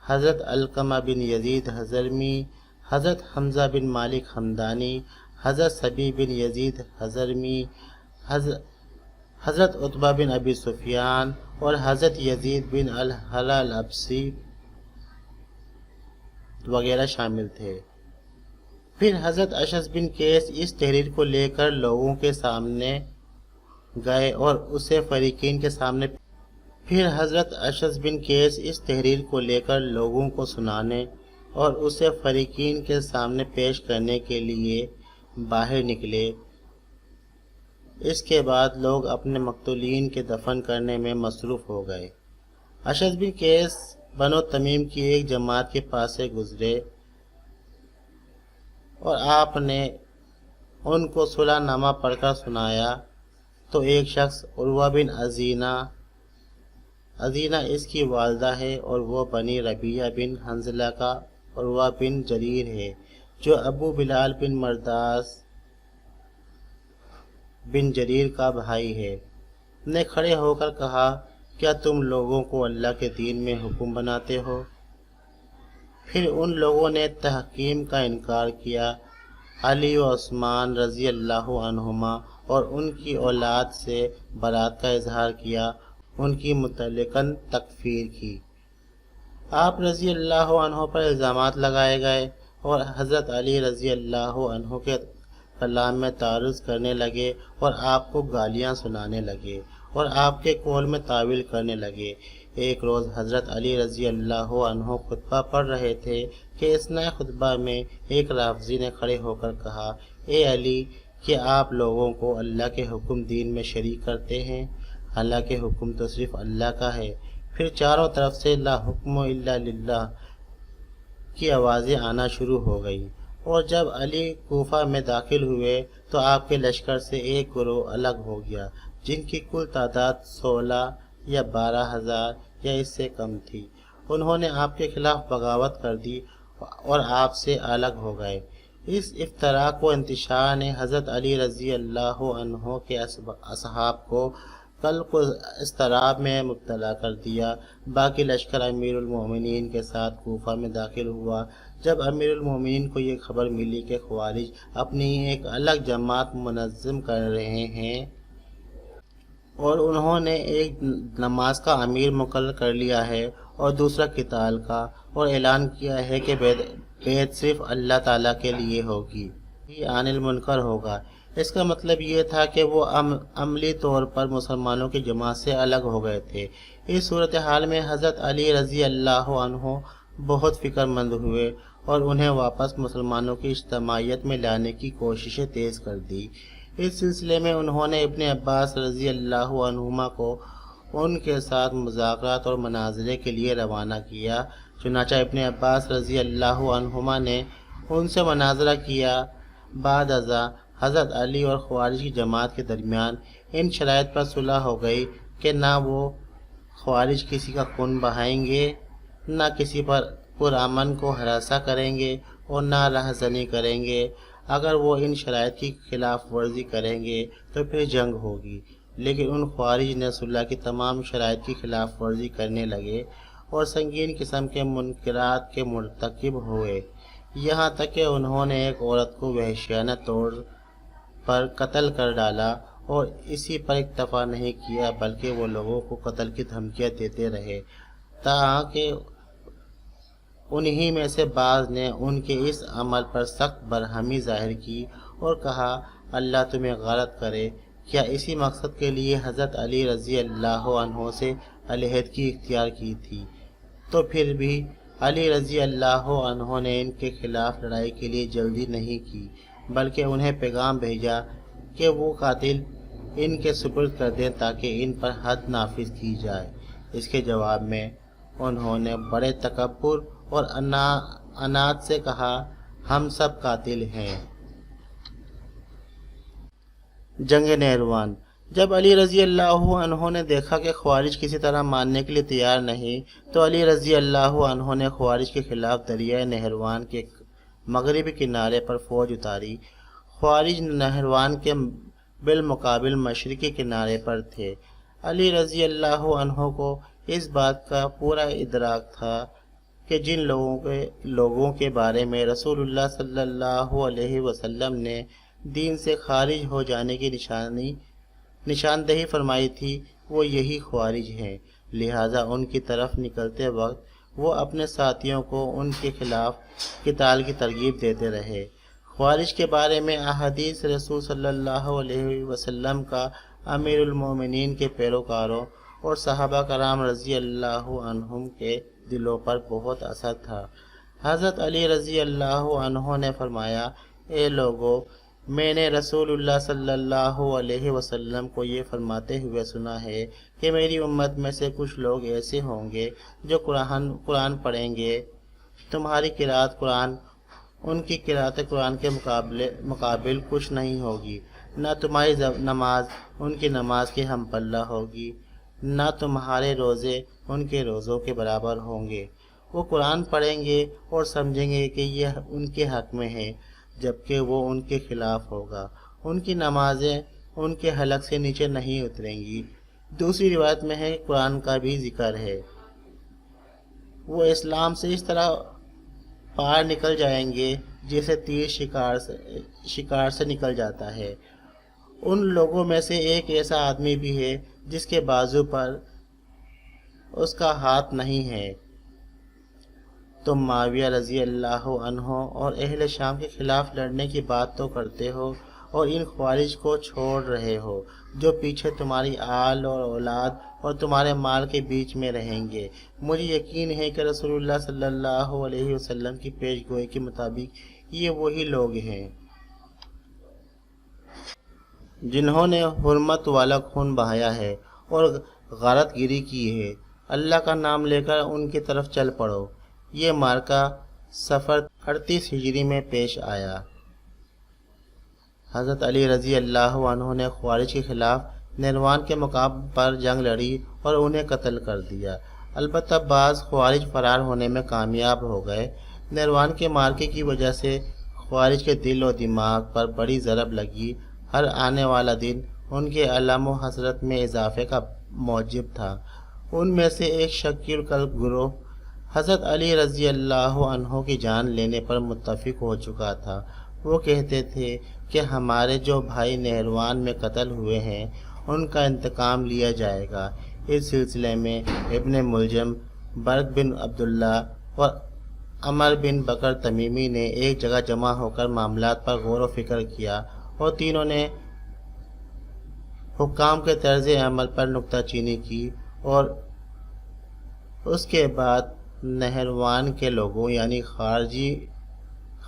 حضرت علقمہ بن یزید حضرمی، حضرت حمزہ بن مالک حمدانی، حضرت صبی بن یزید حضرمی، حضرت عتبہ بن ابی سفیان اور حضرت یزید بن الحلال الابسی وغیرہ شامل تھے۔ پھر حضرت اشعث بن قیس اس تحریر کو لے کر لوگوں کے سامنے گئے اور اسے فریقین کے سامنے پھر حضرت اشعث بن قیس اس تحریر کو لے کر لوگوں کو سنانے اور اسے فریقین کے سامنے پیش کرنے کے لیے باہر نکلے۔ اس کے بعد لوگ اپنے مقتولین کے دفن کرنے میں مصروف ہو گئے۔ اشعث بن قیس بنو تمیم کی ایک جماعت کے پاس سے گزرے اور آپ نے ان کو صلح نامہ پڑھ کر سنایا تو ایک شخص عروہ بن عزینہ اس کی والدہ ہے اور وہ بنی ربیعہ بن حنظلہ کا عروہ بن جریر ہے جو ابو بلال بن مرداس بن جریر کا بھائی ہے، نے کھڑے ہو کر کہا: کیا تم لوگوں کو اللہ کے دین میں حکم بناتے ہو؟ پھر ان لوگوں نے تحکیم کا انکار کیا۔ علی و عثمان رضی اللہ عنہما اور ان کی اولاد سے برات کا اظہار کیا، ان کی مطلقاً تکفیر کی۔ آپ رضی اللہ عنہ پر الزامات لگائے گئے اور حضرت علی رضی اللہ عنہ کے کلام میں تعرض کرنے لگے اور آپ کو گالیاں سنانے لگے اور آپ کے قول میں تعویل کرنے لگے۔ ایک روز حضرت علی رضی اللہ عنہ خطبہ پڑھ رہے تھے کہ اثناء خطبہ میں ایک رافضی نے کھڑے ہو کر کہا: اے علی، کیا آپ لوگوں کو اللہ کے حکم دین میں شریک کرتے ہیں؟ حالانکہ حکم تو صرف اللہ کا ہے۔ پھر چاروں طرف سے لا حکم الا للہ کی آوازیں آنا شروع ہو گئیں، اور جب علی کوفہ میں داخل ہوئے تو آپ کے لشکر سے ایک گروہ الگ ہو گیا جن کی کل تعداد 16 یا 12,000 یا اس سے کم تھی۔ انہوں نے آپ کے خلاف بغاوت کر دی اور آپ سے الگ ہو گئے۔ اس افتراق و انتشار نے حضرت علی رضی اللہ عنہ کے اصحاب کو قلق و اضطراب میں مبتلا کر دیا۔ باقی لشکر امیر المومنین کے ساتھ کوفہ میں داخل ہوا۔ جب امیر المومنین کو یہ خبر ملی کہ خوارج اپنی ایک الگ جماعت منظم کر رہے ہیں اور انہوں نے ایک نماز کا امیر مقرر کر لیا ہے اور دوسرا قتال کا، اور اعلان کیا ہے کہ بیعت صرف اللہ تعالیٰ کے لیے ہوگی، ہی عن المنکر ہوگا، اس کا مطلب یہ تھا کہ وہ عملی طور پر مسلمانوں کی جماعت سے الگ ہو گئے تھے۔ اس صورتحال میں حضرت علی رضی اللہ عنہ بہت فکر مند ہوئے اور انہیں واپس مسلمانوں کی اجتماعیت میں لانے کی کوششیں تیز کر دی۔ اس سلسلے میں انہوں نے ابن عباس رضی اللہ عنہما کو ان کے ساتھ مذاکرات اور مناظرے کے لیے روانہ کیا۔ چنانچہ ابن عباس رضی اللہ عنہما نے ان سے مناظرہ کیا۔ بعد ازاں حضرت علی اور خوارج کی جماعت کے درمیان ان شرائط پر صلح ہو گئی کہ نہ وہ خوارج کسی کا خون بہائیں گے، نہ کسی پر پرامن کو ہراساں کریں گے اور نہ رہزنی کریں گے۔ اگر وہ ان شرائط کی خلاف ورزی کریں گے تو پھر جنگ ہوگی۔ لیکن ان خوارج نے صلح کی تمام شرائط کی خلاف ورزی کرنے لگے اور سنگین قسم کے منکرات کے مرتکب ہوئے، یہاں تک کہ انہوں نے ایک عورت کو وحشیانہ طور پر قتل کر ڈالا، اور اسی پر اکتفا نہیں کیا بلکہ وہ لوگوں کو قتل کی دھمکیاں دیتے رہے تاکہ انہی میں سے بعض نے ان کے اس عمل پر سخت برہمی ظاہر کی اور کہا اللہ تمہیں غلط کرے، کیا اسی مقصد کے لیے حضرت علی رضی اللہ عنہ سے علیحدگی اختیار کی تھی؟ تو پھر بھی علی رضی اللہ عنہ نے ان کے خلاف لڑائی کے لیے جلدی نہیں کی، بلکہ انہیں پیغام بھیجا کہ وہ قاتل ان کے سپرد کر دیں تاکہ ان پر حد نافذ کی جائے۔ اس کے جواب میں انہوں نے بڑے تکبر اور عناد سے کہا ہم سب قاتل ہیں۔ جنگ نہروان۔ جب علی رضی اللہ عنہ نے دیکھا کہ خوارج کسی طرح ماننے کے لیے تیار نہیں، تو علی رضی اللہ عنہ نے خوارج کے خلاف دریائے نہروان کے مغربی کنارے پر فوج اتاری۔ خوارج نہروان کے بالمقابل مشرقی کنارے پر تھے۔ علی رضی اللہ عنہ کو اس بات کا پورا ادراک تھا کہ جن لوگوں کے بارے میں رسول اللہ صلی اللہ علیہ وسلم نے دین سے خارج ہو جانے کی نشاندہی فرمائی تھی وہ یہی خوارج ہیں، لہٰذا ان کی طرف نکلتے وقت وہ اپنے ساتھیوں کو ان کے خلاف قتال کی ترغیب دیتے رہے۔ خوارج کے بارے میں احادیث رسول صلی اللہ علیہ وسلم کا امیر المومنین کے پیروکاروں اور صحابہ کرام رضی اللہ عنہم کے دلوں پر بہت اثر تھا۔ حضرت علی رضی اللہ عنہ نے فرمایا اے لوگو، میں نے رسول اللہ صلی اللہ علیہ وسلم کو یہ فرماتے ہوئے سنا ہے کہ میری امت میں سے کچھ لوگ ایسے ہوں گے جو قرآن پڑھیں گے، تمہاری قرأت قرآن ان کی قرأت قرآن کے مقابل کچھ نہیں ہوگی، نہ تمہاری نماز ان کی نماز کے ہم پلہ ہوگی، نہ تمہارے روزے ان کے روزوں کے برابر ہوں گے۔ وہ قرآن پڑھیں گے اور سمجھیں گے کہ یہ ان کے حق میں ہے، جبکہ وہ ان کے خلاف ہوگا۔ ان کی نمازیں ان کے حلق سے نیچے نہیں اتریں گی۔ دوسری روایت میں ہے کہ قرآن کا بھی ذکر ہے، وہ اسلام سے اس طرح پار نکل جائیں گے جیسے تیر شکار سے نکل جاتا ہے۔ ان لوگوں میں سے ایک ایسا آدمی بھی ہے جس کے بازو پر اس کا ہاتھ نہیں ہے۔ تم معاویہ رضی اللہ عنہ اور اہل شام کے خلاف لڑنے کی بات تو کرتے ہو اور ان خوارج کو چھوڑ رہے ہو جو پیچھے تمہاری آل اور اولاد اور تمہارے مال کے بیچ میں رہیں گے۔ مجھے یقین ہے کہ رسول اللہ صلی اللہ علیہ وسلم کی پیش گوئی کے مطابق یہ وہی لوگ ہیں جنہوں نے حرمت والا خون بہایا ہے اور غارت گیری کی ہے۔ اللہ کا نام لے کر ان کی طرف چل پڑو۔ یہ مارکہ صفر 38 ہجری میں پیش آیا۔ حضرت علی رضی اللہ عنہ نے خوارج کے خلاف نہروان کے مقام پر جنگ لڑی اور انہیں قتل کر دیا۔ البتہ بعض خوارج فرار ہونے میں کامیاب ہو گئے۔ نہروان کے مارکے کی وجہ سے خوارج کے دل و دماغ پر بڑی ضرب لگی۔ ہر آنے والا دن ان کے علم و حسرت میں اضافے کا موجب تھا۔ ان میں سے ایک شکی القلب گروہ حضرت علی رضی اللہ عنہ کی جان لینے پر متفق ہو چکا تھا۔ وہ کہتے تھے کہ ہمارے جو بھائی نہروان میں قتل ہوئے ہیں ان کا انتقام لیا جائے گا۔ اس سلسلے میں ابن ملجم، برق بن عبداللہ اور عمر بن بکر تمیمی نے ایک جگہ جمع ہو کر معاملات پر غور و فکر کیا اور تینوں نے حکام کے طرز عمل پر نکتہ چینی کی اور اس کے بعد نہروان کے لوگوں یعنی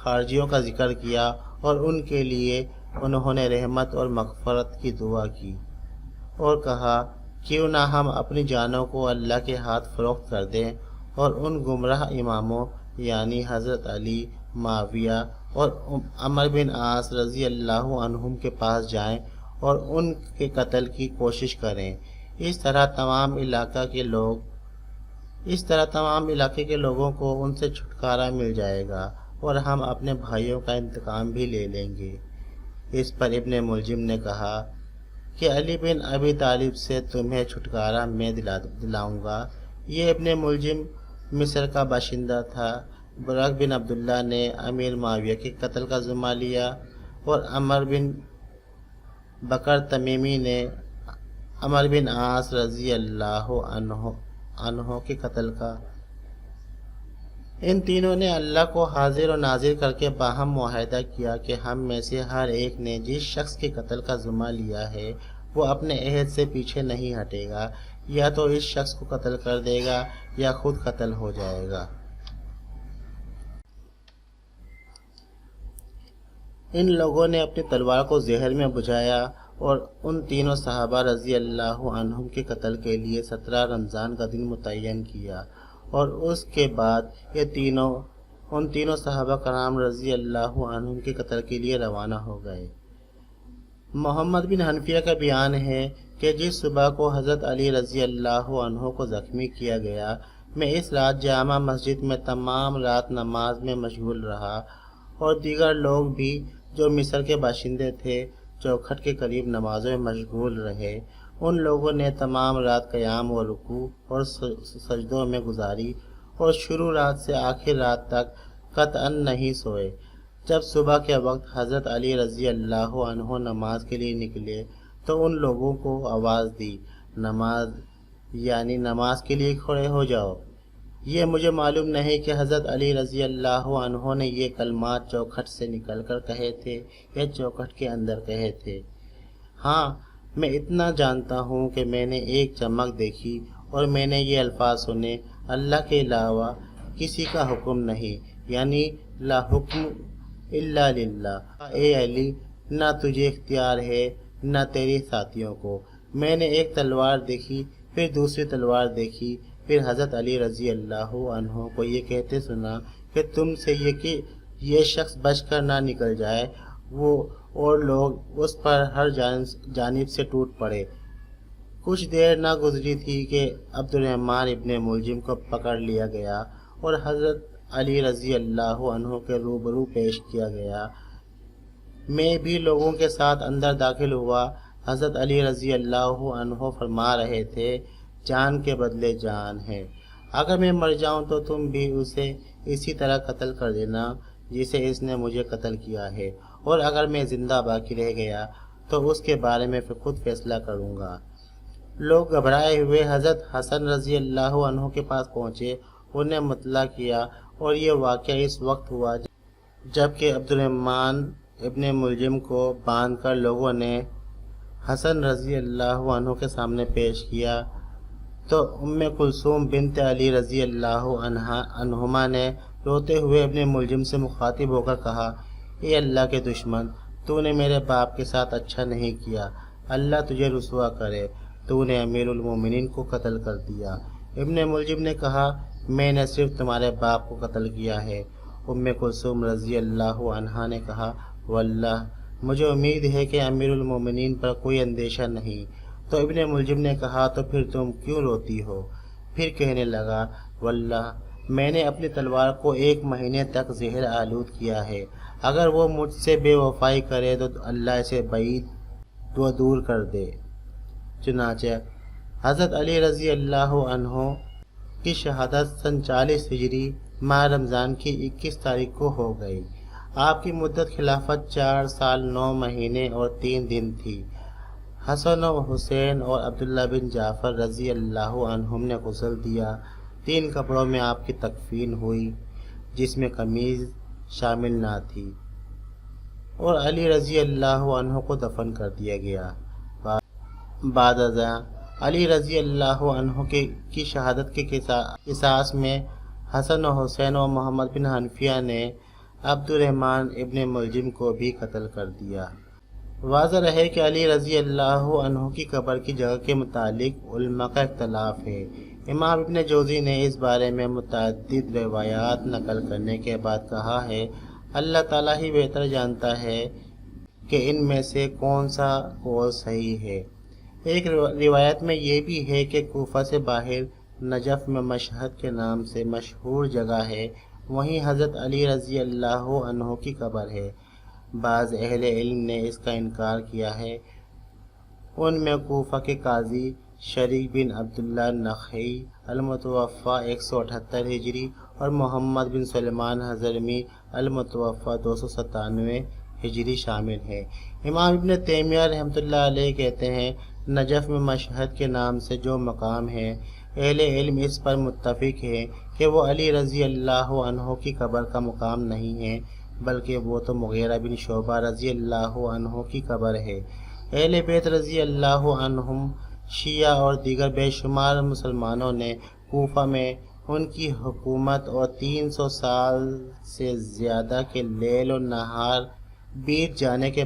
خارجیوں کا ذکر کیا اور ان کے لیے انہوں نے رحمت اور مغفرت کی دعا کی اور کہا کیوں نہ ہم اپنی جانوں کو اللہ کے ہاتھ فروخت کر دیں اور ان گمراہ اماموں یعنی حضرت علی، معاویہ اور عمر بن عاص رضی اللہ عنہم کے پاس جائیں اور ان کے قتل کی کوشش کریں۔ اس طرح تمام علاقے کے لوگوں کو ان سے چھٹکارا مل جائے گا اور ہم اپنے بھائیوں کا انتقام بھی لے لیں گے۔ اس پر ابن ملجم نے کہا کہ علی بن ابی طالب سے تمہیں چھٹکارا میں دلاؤں گا۔ یہ ابن ملجم مصر کا باشندہ تھا۔ برق بن عبداللہ نے امیر معاویہ کے قتل کا ذمہ لیا اور عمر بن بکر تمیمی نے عمر بن عاص رضی اللہ عنہ کے قتل کا۔ ان تینوں نے اللہ کو حاضر و ناظر کر کے باہم معاہدہ کیا کہ ہم میں سے ہر ایک نے جس شخص کے قتل کا ذمہ لیا ہے وہ اپنے عہد سے پیچھے نہیں ہٹے گا، یا تو اس شخص کو قتل کر دے گا یا خود قتل ہو جائے گا۔ ان لوگوں نے اپنی تلوار کو زہر میں بجھایا اور ان تینوں صحابہ رضی اللہ عنہم کے قتل کے لیے 17 رمضان کا دن متعین کیا، اور اس کے بعد ان تینوں صحابہ کرام رضی اللہ عنہم کے قتل کے لیے روانہ ہو گئے۔ محمد بن حنفیہ کا بیان ہے کہ جس صبح کو حضرت علی رضی اللہ عنہ کو زخمی کیا گیا، میں اس رات جامع مسجد میں تمام رات نماز میں مشغول رہا، اور دیگر لوگ بھی جو مصر کے باشندے تھے چوکھٹ کے قریب نمازوں میں مشغول رہے۔ ان لوگوں نے تمام رات قیام و رکوع اور سجدوں میں گزاری، اور شروع رات سے آخر رات تک قطعاً نہیں سوئے۔ جب صبح کے وقت حضرت علی رضی اللہ عنہ نماز کے لیے نکلے تو ان لوگوں کو آواز دی، نماز کے لیے کھڑے ہو جاؤ۔ یہ مجھے معلوم نہیں کہ حضرت علی رضی اللہ عنہ نے یہ کلمات چوکھٹ سے نکل کر کہے تھے یا چوکھٹ کے اندر کہے تھے۔ ہاں، میں اتنا جانتا ہوں کہ میں نے ایک چمک دیکھی اور میں نے یہ الفاظ سنے، اللہ کے علاوہ کسی کا حکم نہیں، یعنی لا حکم الا للہ۔ اے علی، نہ تجھے اختیار ہے نہ تیرے ساتھیوں کو۔ میں نے ایک تلوار دیکھی، پھر دوسری تلوار دیکھی، پھر حضرت علی رضی اللہ عنہ کو یہ کہتے سنا کہ تم سے یہ شخص بچ کر نہ نکل جائے، اور لوگ اس پر ہر جانب سے ٹوٹ پڑے۔ کچھ دیر نہ گزری تھی کہ عبد الرحمن ابن ملجم کو پکڑ لیا گیا اور حضرت علی رضی اللہ عنہ کے روبرو پیش کیا گیا۔ میں بھی لوگوں کے ساتھ اندر داخل ہوا۔ حضرت علی رضی اللہ عنہ فرما رہے تھے، جان کے بدلے جان ہے، اگر میں مر جاؤں تو تم بھی اسے اسی طرح قتل کر دینا جسے اس نے مجھے قتل کیا ہے، اور اگر میں زندہ باقی رہ گیا تو اس کے بارے میں خود فیصلہ کروں گا۔ لوگ گھبرائے ہوئے حضرت حسن رضی اللہ عنہ کے پاس پہنچے، انہیں مطلع کیا، اور یہ واقعہ اس وقت ہوا جب کہ عبد الرحمن ابن ملجم کو باندھ کر لوگوں نے حسن رضی اللہ عنہ کے سامنے پیش کیا تو ام کلثوم بنت علی رضی اللہ عنہما نے روتے ہوئے ابن ملجم سے مخاطب ہو کر کہا، اے اللہ کے دشمن، تو نے میرے باپ کے ساتھ اچھا نہیں کیا، اللہ تجھے رسوا کرے، تو نے امیر المومنین کو قتل کر دیا۔ ابن ملجم نے کہا، میں نے صرف تمہارے باپ کو قتل کیا ہے۔ ام کلثوم رضی اللہ عنہا نے کہا، واللہ مجھے امید ہے کہ امیر المومنین پر کوئی اندیشہ نہیں۔ تو ابن ملجم نے کہا، تو پھر تم کیوں روتی ہو؟ پھر کہنے لگا، واللہ میں نے اپنی تلوار کو 1 مہینے تک زہر آلود کیا ہے، اگر وہ مجھ سے بے وفائی کرے تو اللہ اسے بعید و دور کر دے۔ چنانچہ حضرت علی رضی اللہ عنہ کی شہادت سن 40 ہجری ماہ رمضان کی 21 تاریخ کو ہو گئی۔ آپ کی مدت خلافت 4 سال 9 مہینے اور 3 دن تھی۔ حسن و حسین اور عبداللہ بن جعفر رضی اللہ عنہم نے غسل دیا۔ 3 کپڑوں میں آپ کی تکفین ہوئی جس میں قمیض شامل نہ تھی، اور علی رضی اللہ عنہ کو دفن کر دیا گیا۔ بعد ازاں علی رضی اللہ عنہ کی شہادت کے قصاص میں حسن و حسین و محمد بن حنفیہ نے عبد الرحمن ابن ملجم کو بھی قتل کر دیا۔ واضح رہے کہ علی رضی اللہ عنہ کی قبر کی جگہ کے متعلق علماء کا اختلاف ہے۔ امام ابن جوزی نے اس بارے میں متعدد روایات نقل کرنے کے بعد کہا ہے، اللہ تعالیٰ ہی بہتر جانتا ہے کہ ان میں سے کون سا قول صحیح ہے۔ ایک روایت میں یہ بھی ہے کہ کوفہ سے باہر نجف میں مشہد کے نام سے مشہور جگہ ہے، وہیں حضرت علی رضی اللہ عنہ کی قبر ہے۔ بعض اہل علم نے اس کا انکار کیا ہے۔ ان میں کوفہ کے قاضی شریک بن عبداللہ نخعی المتوفی 178 ہجری اور محمد بن سلیمان حضرمی المتوفی 297 ہجری شامل ہے۔ امام ابن تیمیہ رحمۃ اللہ علیہ کہتے ہیں، نجف میں مشہد کے نام سے جو مقام ہے اہل علم اس پر متفق ہیں کہ وہ علی رضی اللہ عنہ کی قبر کا مقام نہیں ہے، بلکہ وہ تو مغیرہ بن شعبہ رضی اللہ عنہ کی قبر ہے۔ اہل بیت رضی اللہ عنہم شیعہ اور دیگر بے شمار مسلمانوں نے کوفہ میں ان کی حکومت اور 300 سال سے زیادہ کے لیل و نہار بیت جانے کے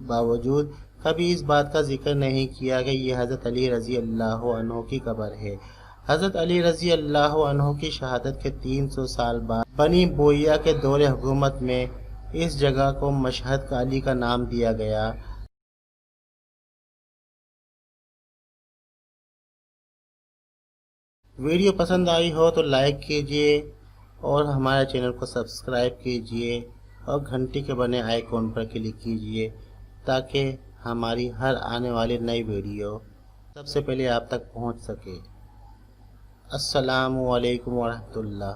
باوجود کبھی اس بات کا ذکر نہیں کیا کہ یہ حضرت علی رضی اللہ عنہ کی قبر ہے۔ حضرت علی رضی اللہ عنہ کی شہادت کے 300 سال بعد بنی بویہ کے دور حکومت میں اس جگہ کو مشہد علی کا نام دیا گیا۔ ویڈیو پسند آئی ہو تو لائک کیجئے اور ہمارے چینل کو سبسکرائب کیجئے اور گھنٹی کے بنے آئیکن پر کلک کیجئے تاکہ ہماری ہر آنے والی نئی ویڈیو سب سے پہلے آپ تک پہنچ سکے۔ السلام علیکم ورحمۃ اللہ۔